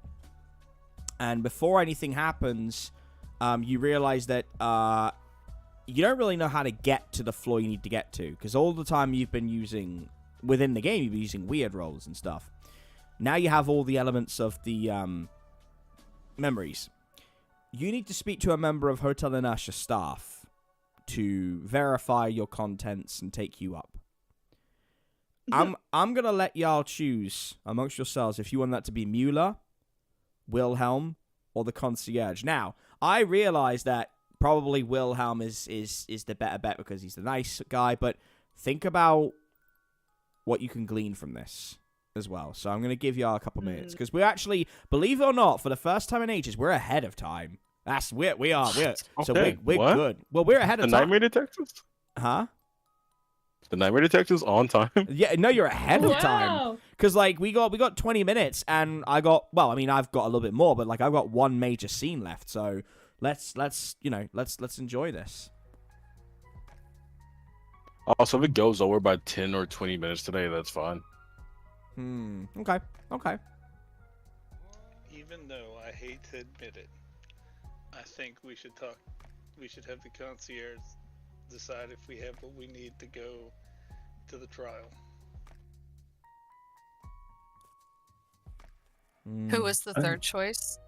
And before anything happens, you realize that you don't really know how to get to the floor you need to get to. Because all the time you've been using, within the game, you've been using weird rolls and stuff. Now you have all the elements of the memories. You need to speak to a member of Hotel Inertia staff to verify your contents and take you up. I'm gonna let y'all choose amongst yourselves if you want that to be Mueller, Wilhelm, or the concierge. Now, I realize that probably Wilhelm is the better bet because he's the nice guy, but think about what you can glean from this as well. So I'm going to give y'all a couple minutes because we're actually, believe it or not, for the first time in ages, we're ahead of time. We are. So Okay, we're what? good. Well, we're ahead The of time. Nightmare Detectives? Huh? The Nightmare Detectives on time? Yeah, no, you're ahead of time. Wow. Because, like, we got 20 minutes, and I've got a little bit more, but, like, I've got one major scene left, so let's enjoy this. Also, if it goes over by 10 or 20 minutes today, that's fine. Okay. Even though I hate to admit it, I think we should have the concierge decide if we have what we need to go to the trial. Who was the third choice?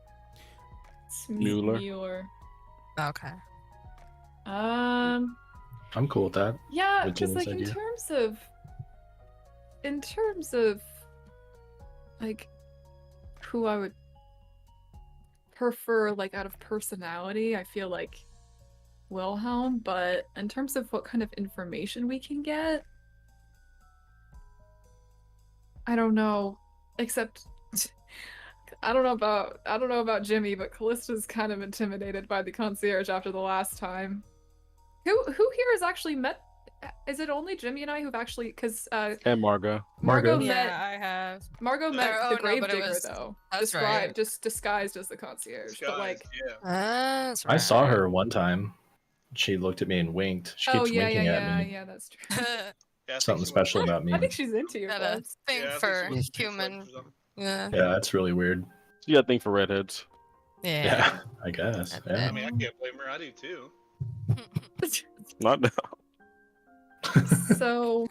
It's Mueller. Mueller. Okay. Um. I'm cool with that. Yeah, With because Jimmy's like idea. in terms of like who I would prefer, like out of personality, I feel like Wilhelm, but in terms of what kind of information we can get, I don't know. Except I don't know about Jimmy, but Callista's kind of intimidated by the concierge after the last time. Who here has actually met? Is it only Jimmy and I who've actually? Because And Margot. Margot Margot. met Yeah, I have. Margot met Oh, the no, grave but it digger was- though. that's right. Just disguised as the concierge. But like, yeah. That's I saw her one time. She looked at me and winked. She keeps winking at me. yeah, that's true. right. Yeah, I think Something she special wants- about me. I think she's into you. Got a Flebs. thing yeah, I think for she wants to be human. Flebs or something. Yeah. Yeah, that's really weird. You got a thing for redheads. Yeah. Yeah, I guess. I I Yeah. mean, I can't blame her. I do too. Not now. So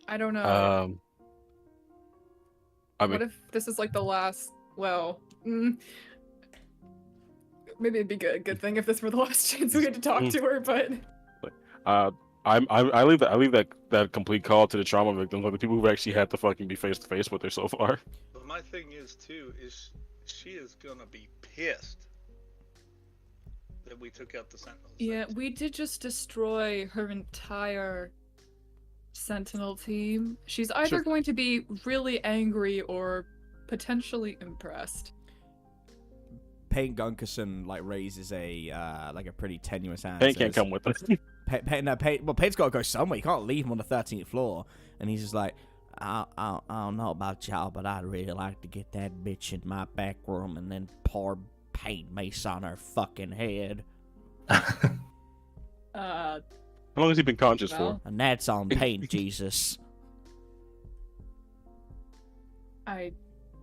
I don't know. I mean, What if this is like the last? Well, maybe it'd be a good thing if this were the last chance we had to talk to her. But I leave that complete call to the trauma victims, like the people who've actually had to fucking be face to face with her so far. But my thing is too is she is gonna be pissed that we took out the Sentinels. yeah, we did just destroy her entire Sentinel team. She's either Sure. going to be really angry or potentially impressed. Payne Gunkerson like raises a like a pretty tenuous hand. Payne can't come with us. Payne's got to go somewhere. You can't leave him on the 13th floor. And he's just like, I don't know about y'all, but I'd really like to get that bitch in my back room and then pour paint mace on her fucking head. How long has he been conscious for? And that's on Paint Jesus.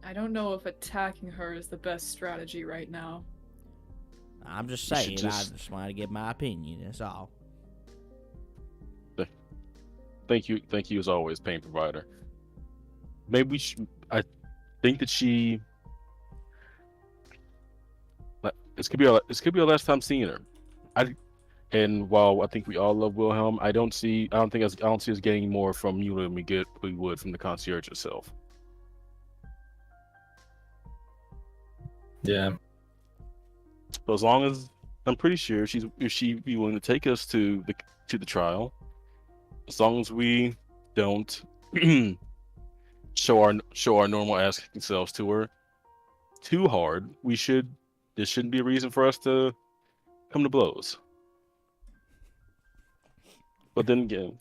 I don't know if attacking her is the best strategy right now. I'm just You should saying, just- I just want to give my opinion, that's all. Thank you as always, Pain Provider. Maybe I think that she. This could be our last time seeing her. And while I think we all love Wilhelm, I don't see us getting more from you than we would from the concierge itself. Yeah. So as long as I'm pretty sure if she be willing to take us to the trial, as long as we don't show our normal ass kicking selves to her too hard, this shouldn't be a reason for us to come to blows. But then again,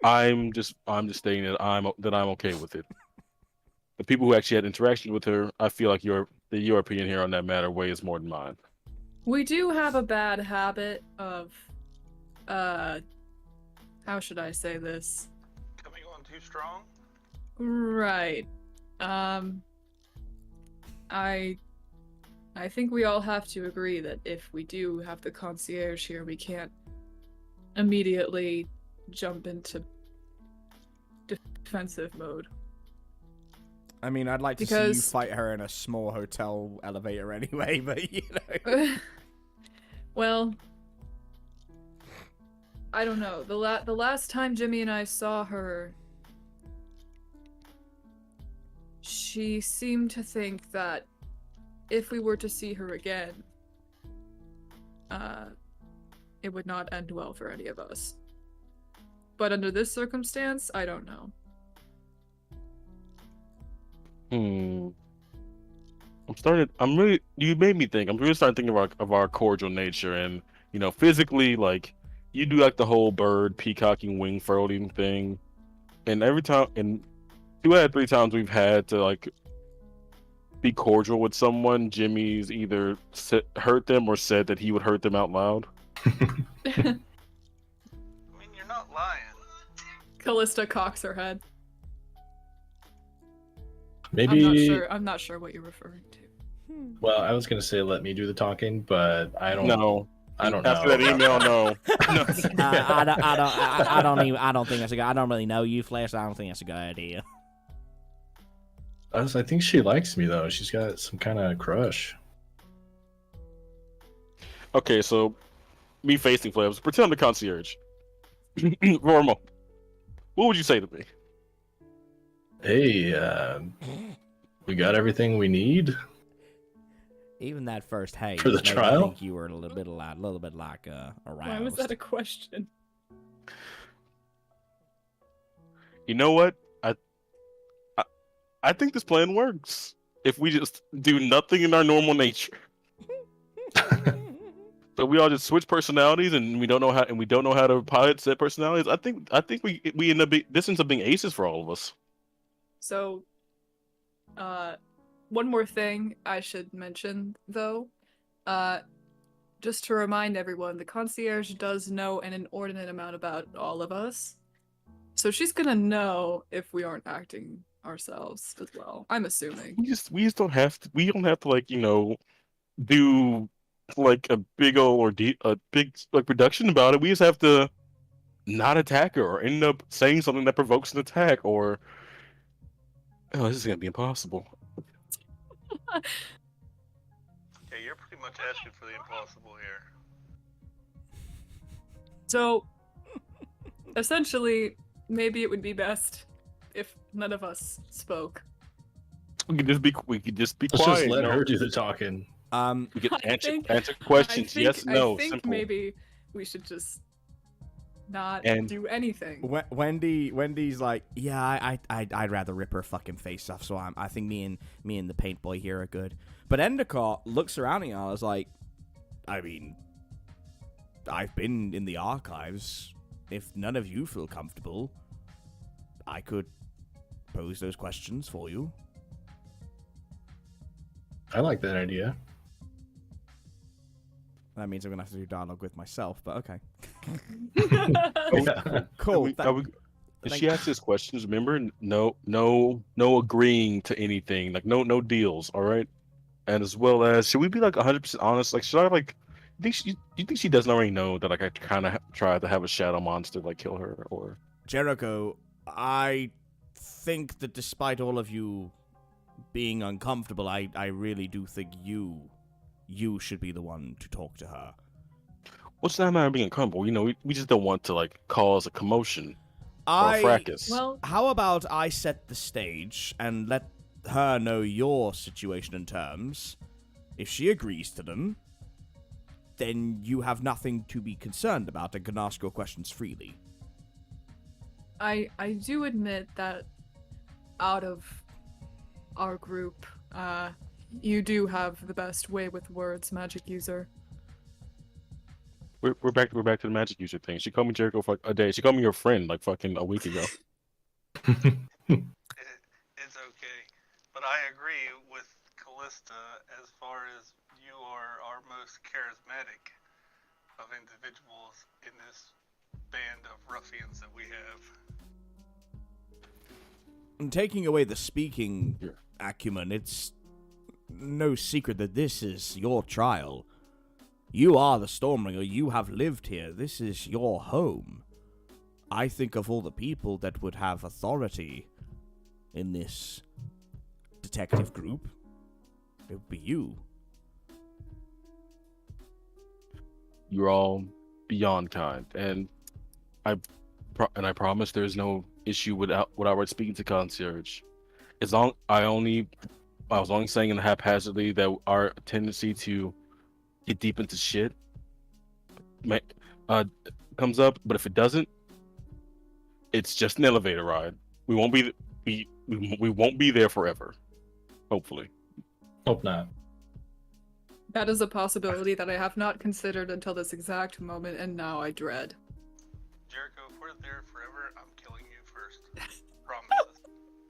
I'm just stating that I'm okay with it. The people who actually had interaction with her, I feel like your opinion here on that matter weighs more than mine. We do have a bad habit of, how should I say this? Coming on too strong? Right. I think we all have to agree that if we do have the concierge here, we can't immediately jump into defensive mode. I mean, I'd like to see you fight her in a small hotel elevator anyway, but you know. Well, I don't know. The last time Jimmy and I saw her, she seemed to think that if we were to see her again, it would not end well for any of us. But under this circumstance, I don't know. You made me think. I'm really starting to think of our cordial nature, and you know, physically, like you do like the whole bird peacocking wing furling thing, and every time, and 2 out of 3 times we've had to like be cordial with someone, Jimmy's either hurt them or said that he would hurt them out loud. I mean, you're not lying. Callista cocks her head. Maybe. I'm not sure what you're referring to. Well, I was gonna say let me do the talking, but I don't. No. I don't know. After that email, no. I don't think that's a good. I don't really know you, Flash. I don't think that's a good idea. I think she likes me though. She's got some kind of crush. Okay, so me facing Flebs, pretend I'm the concierge. For a moment. What would you say to me? Hey, we got everything we need. Even that first hey For the made me trial? think you were a little bit like aroused. Why was that a question? You know what? I think this plan works. If we just do nothing in our normal nature. But we all just switch personalities, and we don't know how to pilot said personalities. I think we end up this ends up being aces for all of us. So, one more thing I should mention, though. Just to remind everyone, the concierge does know an inordinate amount about all of us. So she's gonna know if we aren't acting ourselves as well. I'm assuming. We just don't have to. We don't have to do like a big production about it. We just have to not attack her or end up saying something that provokes an attack or. Oh, this is gonna be impossible. Yeah, you're pretty much asking for the impossible here. So, essentially, maybe it would be best if none of us spoke. We could just be Let's quiet. just let her do the talking. We can I answer think- questions. Yes, no. I think Simple. maybe we should just not And- do anything. Wendy's like, yeah, I'd rather rip her fucking face off. So I think me and the paint boy here are good. But Endicott looks around at y'all. Is like, I mean, I've been in the archives. If none of you feel comfortable, I could pose those questions for you. I like that idea. That means I'm gonna have to do dialogue with myself, but okay. Yeah. Cool. If she asks us questions, remember, no agreeing to anything, like no deals, all right? And as well as, should we be like 100% honest? Like, should I like? You think she doesn't already know that like I kind of tried to have a shadow monster like kill her or? Jericho, I think that despite all of you being uncomfortable, I really do think you should be the one to talk to her. What's that matter of being uncomfortable? You know, we just don't want to like cause a commotion or a fracas. Well, How about I set the stage and let her know your situation and terms? If she agrees to them, then you have nothing to be concerned about and can ask your questions freely. I do admit that out of our group, you do have the best way with words, magic user. We're back to the magic user thing. She called me Jericho for like a day. She called me your friend like fucking a week ago. It's okay, but I agree with Callista as far as you are our most charismatic of individuals in this band of ruffians that we have. And taking away the speaking acumen, it's no secret that this is your trial. You are the Stormbringer. You have lived here. This is your home. I think of all the people that would have authority in this detective group, it would be you. You're all beyond kind, and I promise there's no issue with our speaking to concierge. I was only saying in haphazardly that our tendency to get deep into shit comes up, but if it doesn't, it's just an elevator ride. We won't be there forever. Hopefully. Hope not. That is a possibility that I have not considered until this exact moment, and now I dread. Jericho, if we're there forever, I'm killing you first.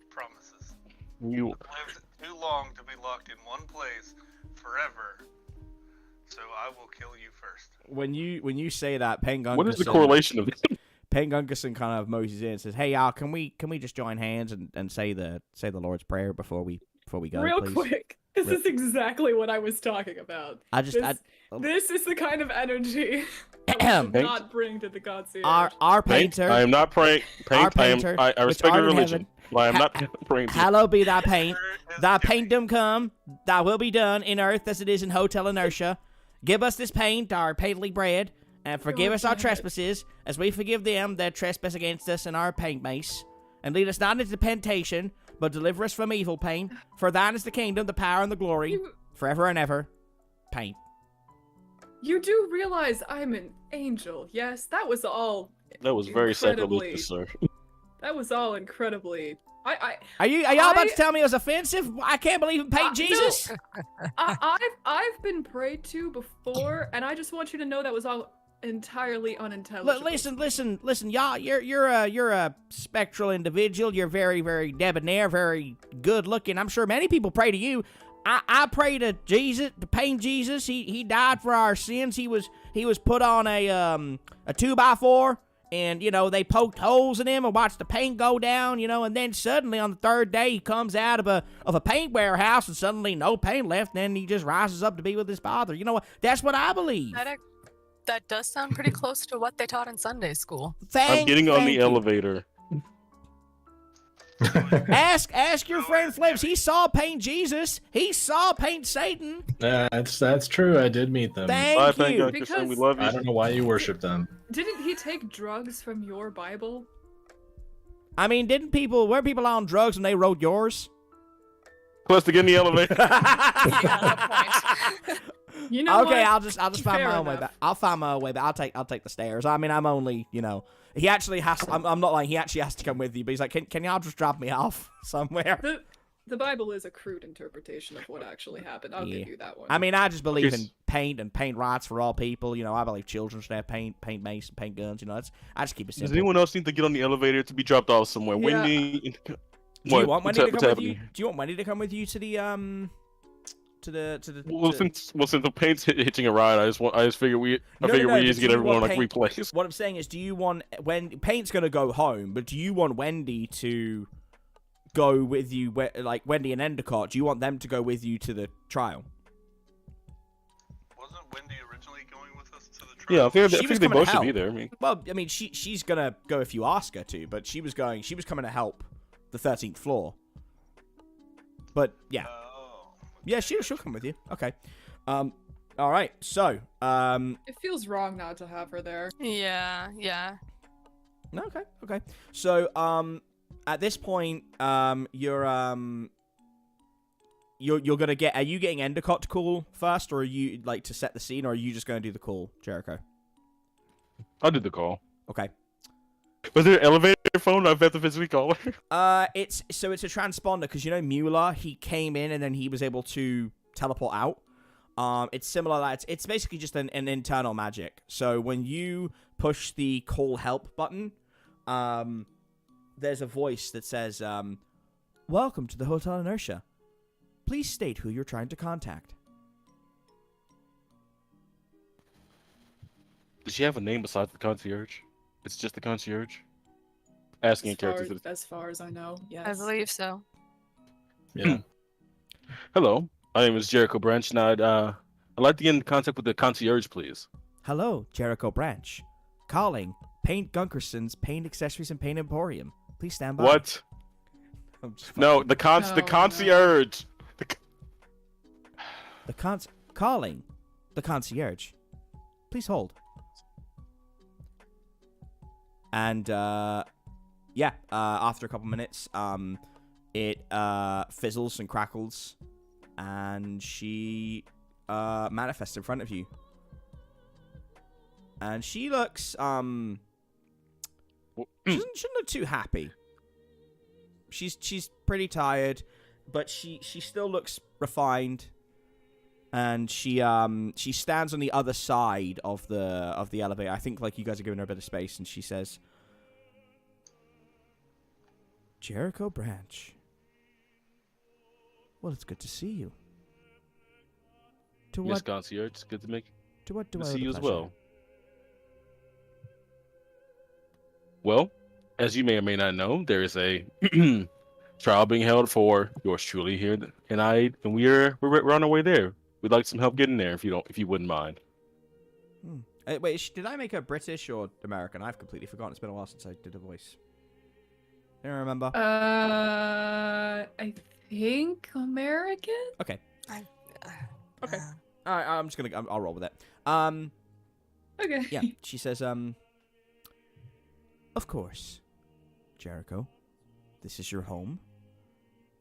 Promises. You I've lived too long to be locked in one place forever, so I will kill you first. When you say that, Pengungus. What is the correlation of this? Pengungus kind of moses in and says, "Hey y'all, can we just join hands and say the Lord's Prayer before we go, Real please?" quick, this is exactly what I was talking about. This is the kind of energy I would not bring to the concierge. Our painter. I am not praying. Our painter, I which respect art your in religion, but I am not praying. Hallowed be thy paint. Thy paintdom come. Thy will be done in earth as it is in Hotel Inertia. Give us this paint, our painterly bread, and forgive us our trespasses, as we forgive them that trespass against us in our paint mace. And lead us not into temptation, but deliver us from evil, paint. For thine is the kingdom, the power, and the glory, forever and ever. Paint. You do realize I'm an angel, yes? That was all. That was very sacrilegious, sir. That was all incredibly. Are y'all about to tell me it was offensive? I can't believe in paint Jesus. No. I've been prayed to before, and I just want you to know that was all entirely unintelligible. Listen, y'all. You're a spectral individual. You're very, very debonair, very good looking. I'm sure many people pray to you. I pray to Jesus, to paint Jesus. He died for our sins. He was put on a 2x4. And, they poked holes in him and watched the paint go down, and then suddenly on the third day he comes out of a paint warehouse and suddenly no paint left, and then he just rises up to be with his father. You know what? That's what I believe. That does sound pretty close to what they taught in Sunday school. I'm getting on the elevator. Ask your friend Flebs. He saw paint Jesus. He saw paint Satan. That's true. I did meet them. Thank you. We love you. I don't know why you worship them. Didn't he take drugs from your Bible? I mean, weren't people on drugs when they wrote yours? Plus to get in the elevator. Yeah, that point. You know Okay, what? I'll just find Fair my own way enough. back. I'll find my own way back. I'll take the stairs. I mean, I'm only, he actually has. I'm not lying. He actually has to come with you, but he's like, can y'all just drop me off somewhere? The Bible is a crude interpretation of what actually happened. I'll Yeah. give you that one. I mean, I just believe Yes. in paint and paint rights for all people. I believe children should have paint mace, and paint guns. I just keep it Does simple. anyone else need to get on the elevator to be dropped off somewhere? Yeah. Wendy. Do you want What's Wendy to come with you? happening? Do you want Wendy to come with you to the to the? Well, since the paint's hitching a ride, I just figure we No, need but to get do you everyone want like paint- replaced. What I'm saying is, do you want Paint's gonna go home, but do you want Wendy to go with you? Like Wendy and Endicott, do you want them to go with you to the trial? Wasn't Wendy originally going with us to the trial? Yeah, I She was think they coming to both should be help. there. I mean, Well, I mean, she's gonna go if you ask her to, but she was coming to help the 13th floor. But yeah, Oh. yeah, she'll come with you. Okay. All right. So, It feels wrong not to have her there. Yeah. no, okay. So, at this point, you're gonna get. Are you getting Endicott to call first, or are you like to set the scene, or are you just gonna do the call, Jericho? I'll do the call. Okay. Was there an elevator phone? I've had to physically call her. It's a transponder because Mueller, he came in and then he was able to teleport out. It's similar that it's basically just an internal magic. So when you push the call help button, there's a voice that says, "Welcome to the Hotel Inertia. Please state who you're trying to contact." Does she have a name besides the concierge? It's just the concierge. Asking characters. As far as I know, yes. I believe so. Yeah. Hello, my name is Jericho Branch, and I'd like to get in contact with the concierge, please. Hello, Jericho Branch. Calling Paint Gunkerson's Paint Accessories and Paint Emporium. Please stand by. What? I'm just No, the Oh, no. concierge. Calling the concierge. Please hold. And after a couple minutes, it fizzles and crackles, and she manifests in front of you. And she looks she shouldn't look too happy. She's pretty tired, but she still looks refined. And she stands on the other side of the elevator. I think like you guys are giving her a bit of space, and she says, "Jericho Branch. Well, it's good to see you. To Miss what Concierge, it's good to what do to I owe see the you as pleasure?" well. Well, as you may or may not know, there is a trial being held for yours truly here, and we're on our way there. We'd like some help getting there, if you wouldn't mind. Wait, did I make her British or American? I've completely forgotten. It's been a while since I did a voice. Do you remember? I think American? Okay. Okay. All right, I'm just gonna. I'll roll with it. Okay. Yeah. She says, "Of course, Jericho. This is your home,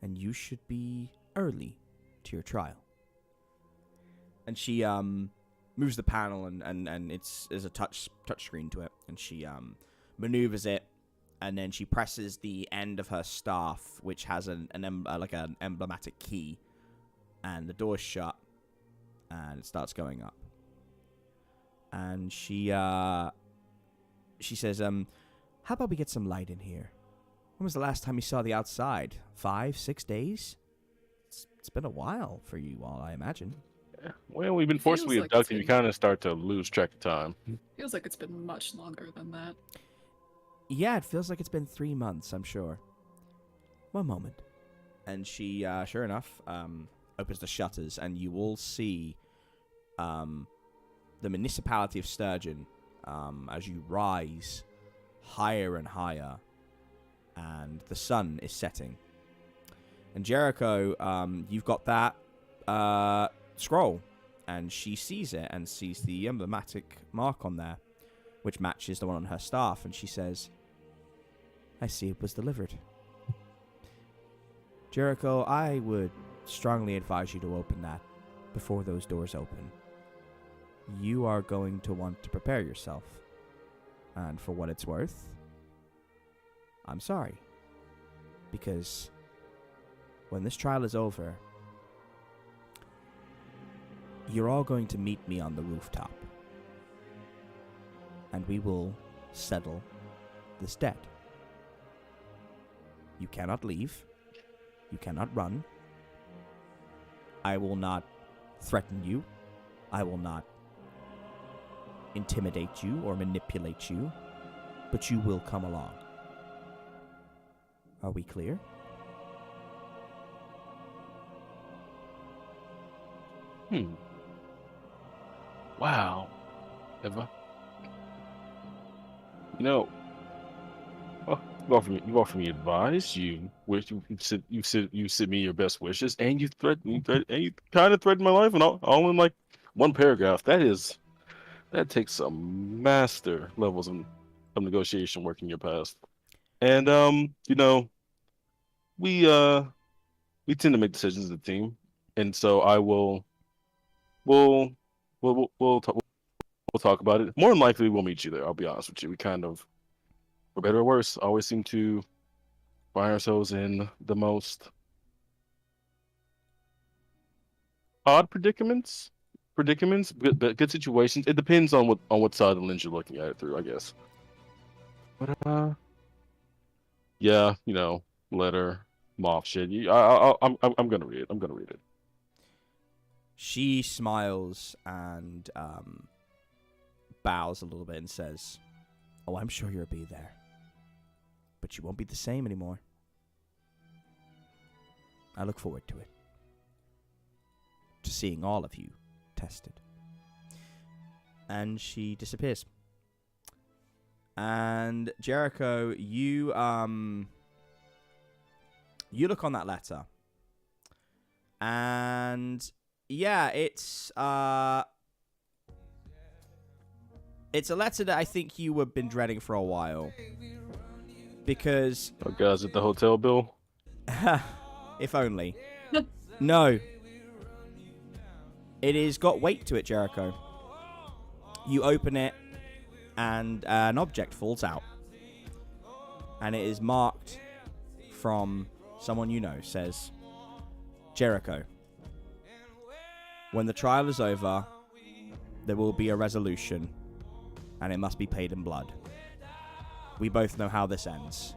and you should be early to your trial." And she moves the panel, and there's a touch screen to it, and she maneuvers it, and then she presses the end of her staff, which has an emblematic key, and the door's shut, and it starts going up. And she says, "How about we get some light in here? When was the last time you saw the outside? 5, 6 days? It's been a while for you all, I imagine." Well, we've been Feels forcibly like it's abducted. You been- kind of start to lose track of time. Feels like it's been much longer than that. Yeah, it feels like it's been 3 months, I'm sure. One moment. And she, sure enough, opens the shutters, and you all see the municipality of Sturgeon as you rise higher and higher, and the sun is setting. And Jericho, you've got that scroll, and she sees it and sees the emblematic mark on there, which matches the one on her staff, and she says, "I see it was delivered. Jericho, I would strongly advise you to open that before those doors open. you are going to want to prepare yourself. And for what it's worth, I'm sorry. Because when this trial is over, you're all going to meet me on the rooftop. And we will settle this debt. You cannot leave. You cannot run. I will not threaten you. I will not intimidate you or manipulate you. But you will come along. Are we clear? Wow. Eva. You know, well, you offer me advice. You sent me your best wishes, and you kind of threatened my life, and all in like one paragraph. That takes some master levels of negotiation work in your past. And you know, we tend to make decisions as a team, and so we'll talk about it. More than likely, we'll meet you there. I'll be honest with you. We kind of, for better or worse, always seem to find ourselves in the most odd predicaments, good situations. It depends on what side of the lens you're looking at it through, I guess. But yeah, you know, letter, moth shit. I'm gonna read it. I'm gonna read it. She smiles and bows a little bit and says, "Oh, I'm sure you'll be there. But you won't be the same anymore. I look forward to it. To seeing all of you tested." And she disappears. And Jericho, you look on that letter. And yeah, it's a letter that I think you have been dreading for a while. Because... Oh, guys at the hotel bill? If only. No. It has got weight to it, Jericho. You open it, and an object falls out. And it is marked from someone you know. Says, "Jericho, when the trial is over, there will be a resolution, and it must be paid in blood. We both know how this ends.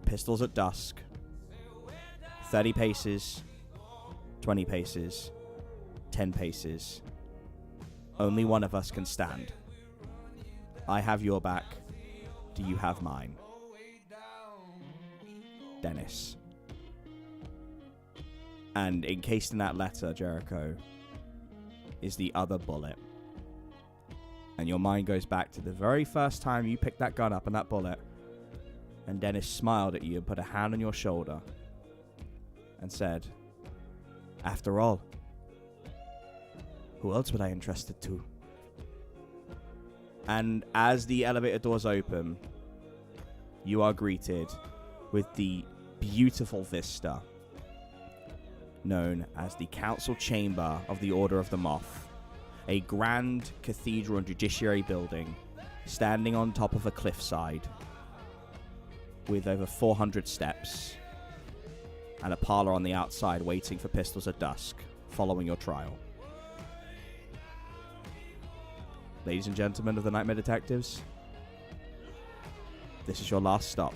Pistols at dusk. 30 paces. 20 paces. 10 paces. Only one of us can stand. I have your back. Do you have mine? Dennis." And encased in that letter, Jericho, is the other bullet. And your mind goes back to the very first time you picked that gun up and that bullet. And Dennis smiled at you and put a hand on your shoulder and said, "After all, who else would I entrust it to?" And as the elevator doors open, you are greeted with the beautiful vista known as the Council Chamber of the Order of the Moth, a grand cathedral and judiciary building standing on top of a cliffside with over 400 steps and a parlor on the outside waiting for pistols at dusk following your trial. Ladies and gentlemen of the Nightmare Detectives, this is your last stop.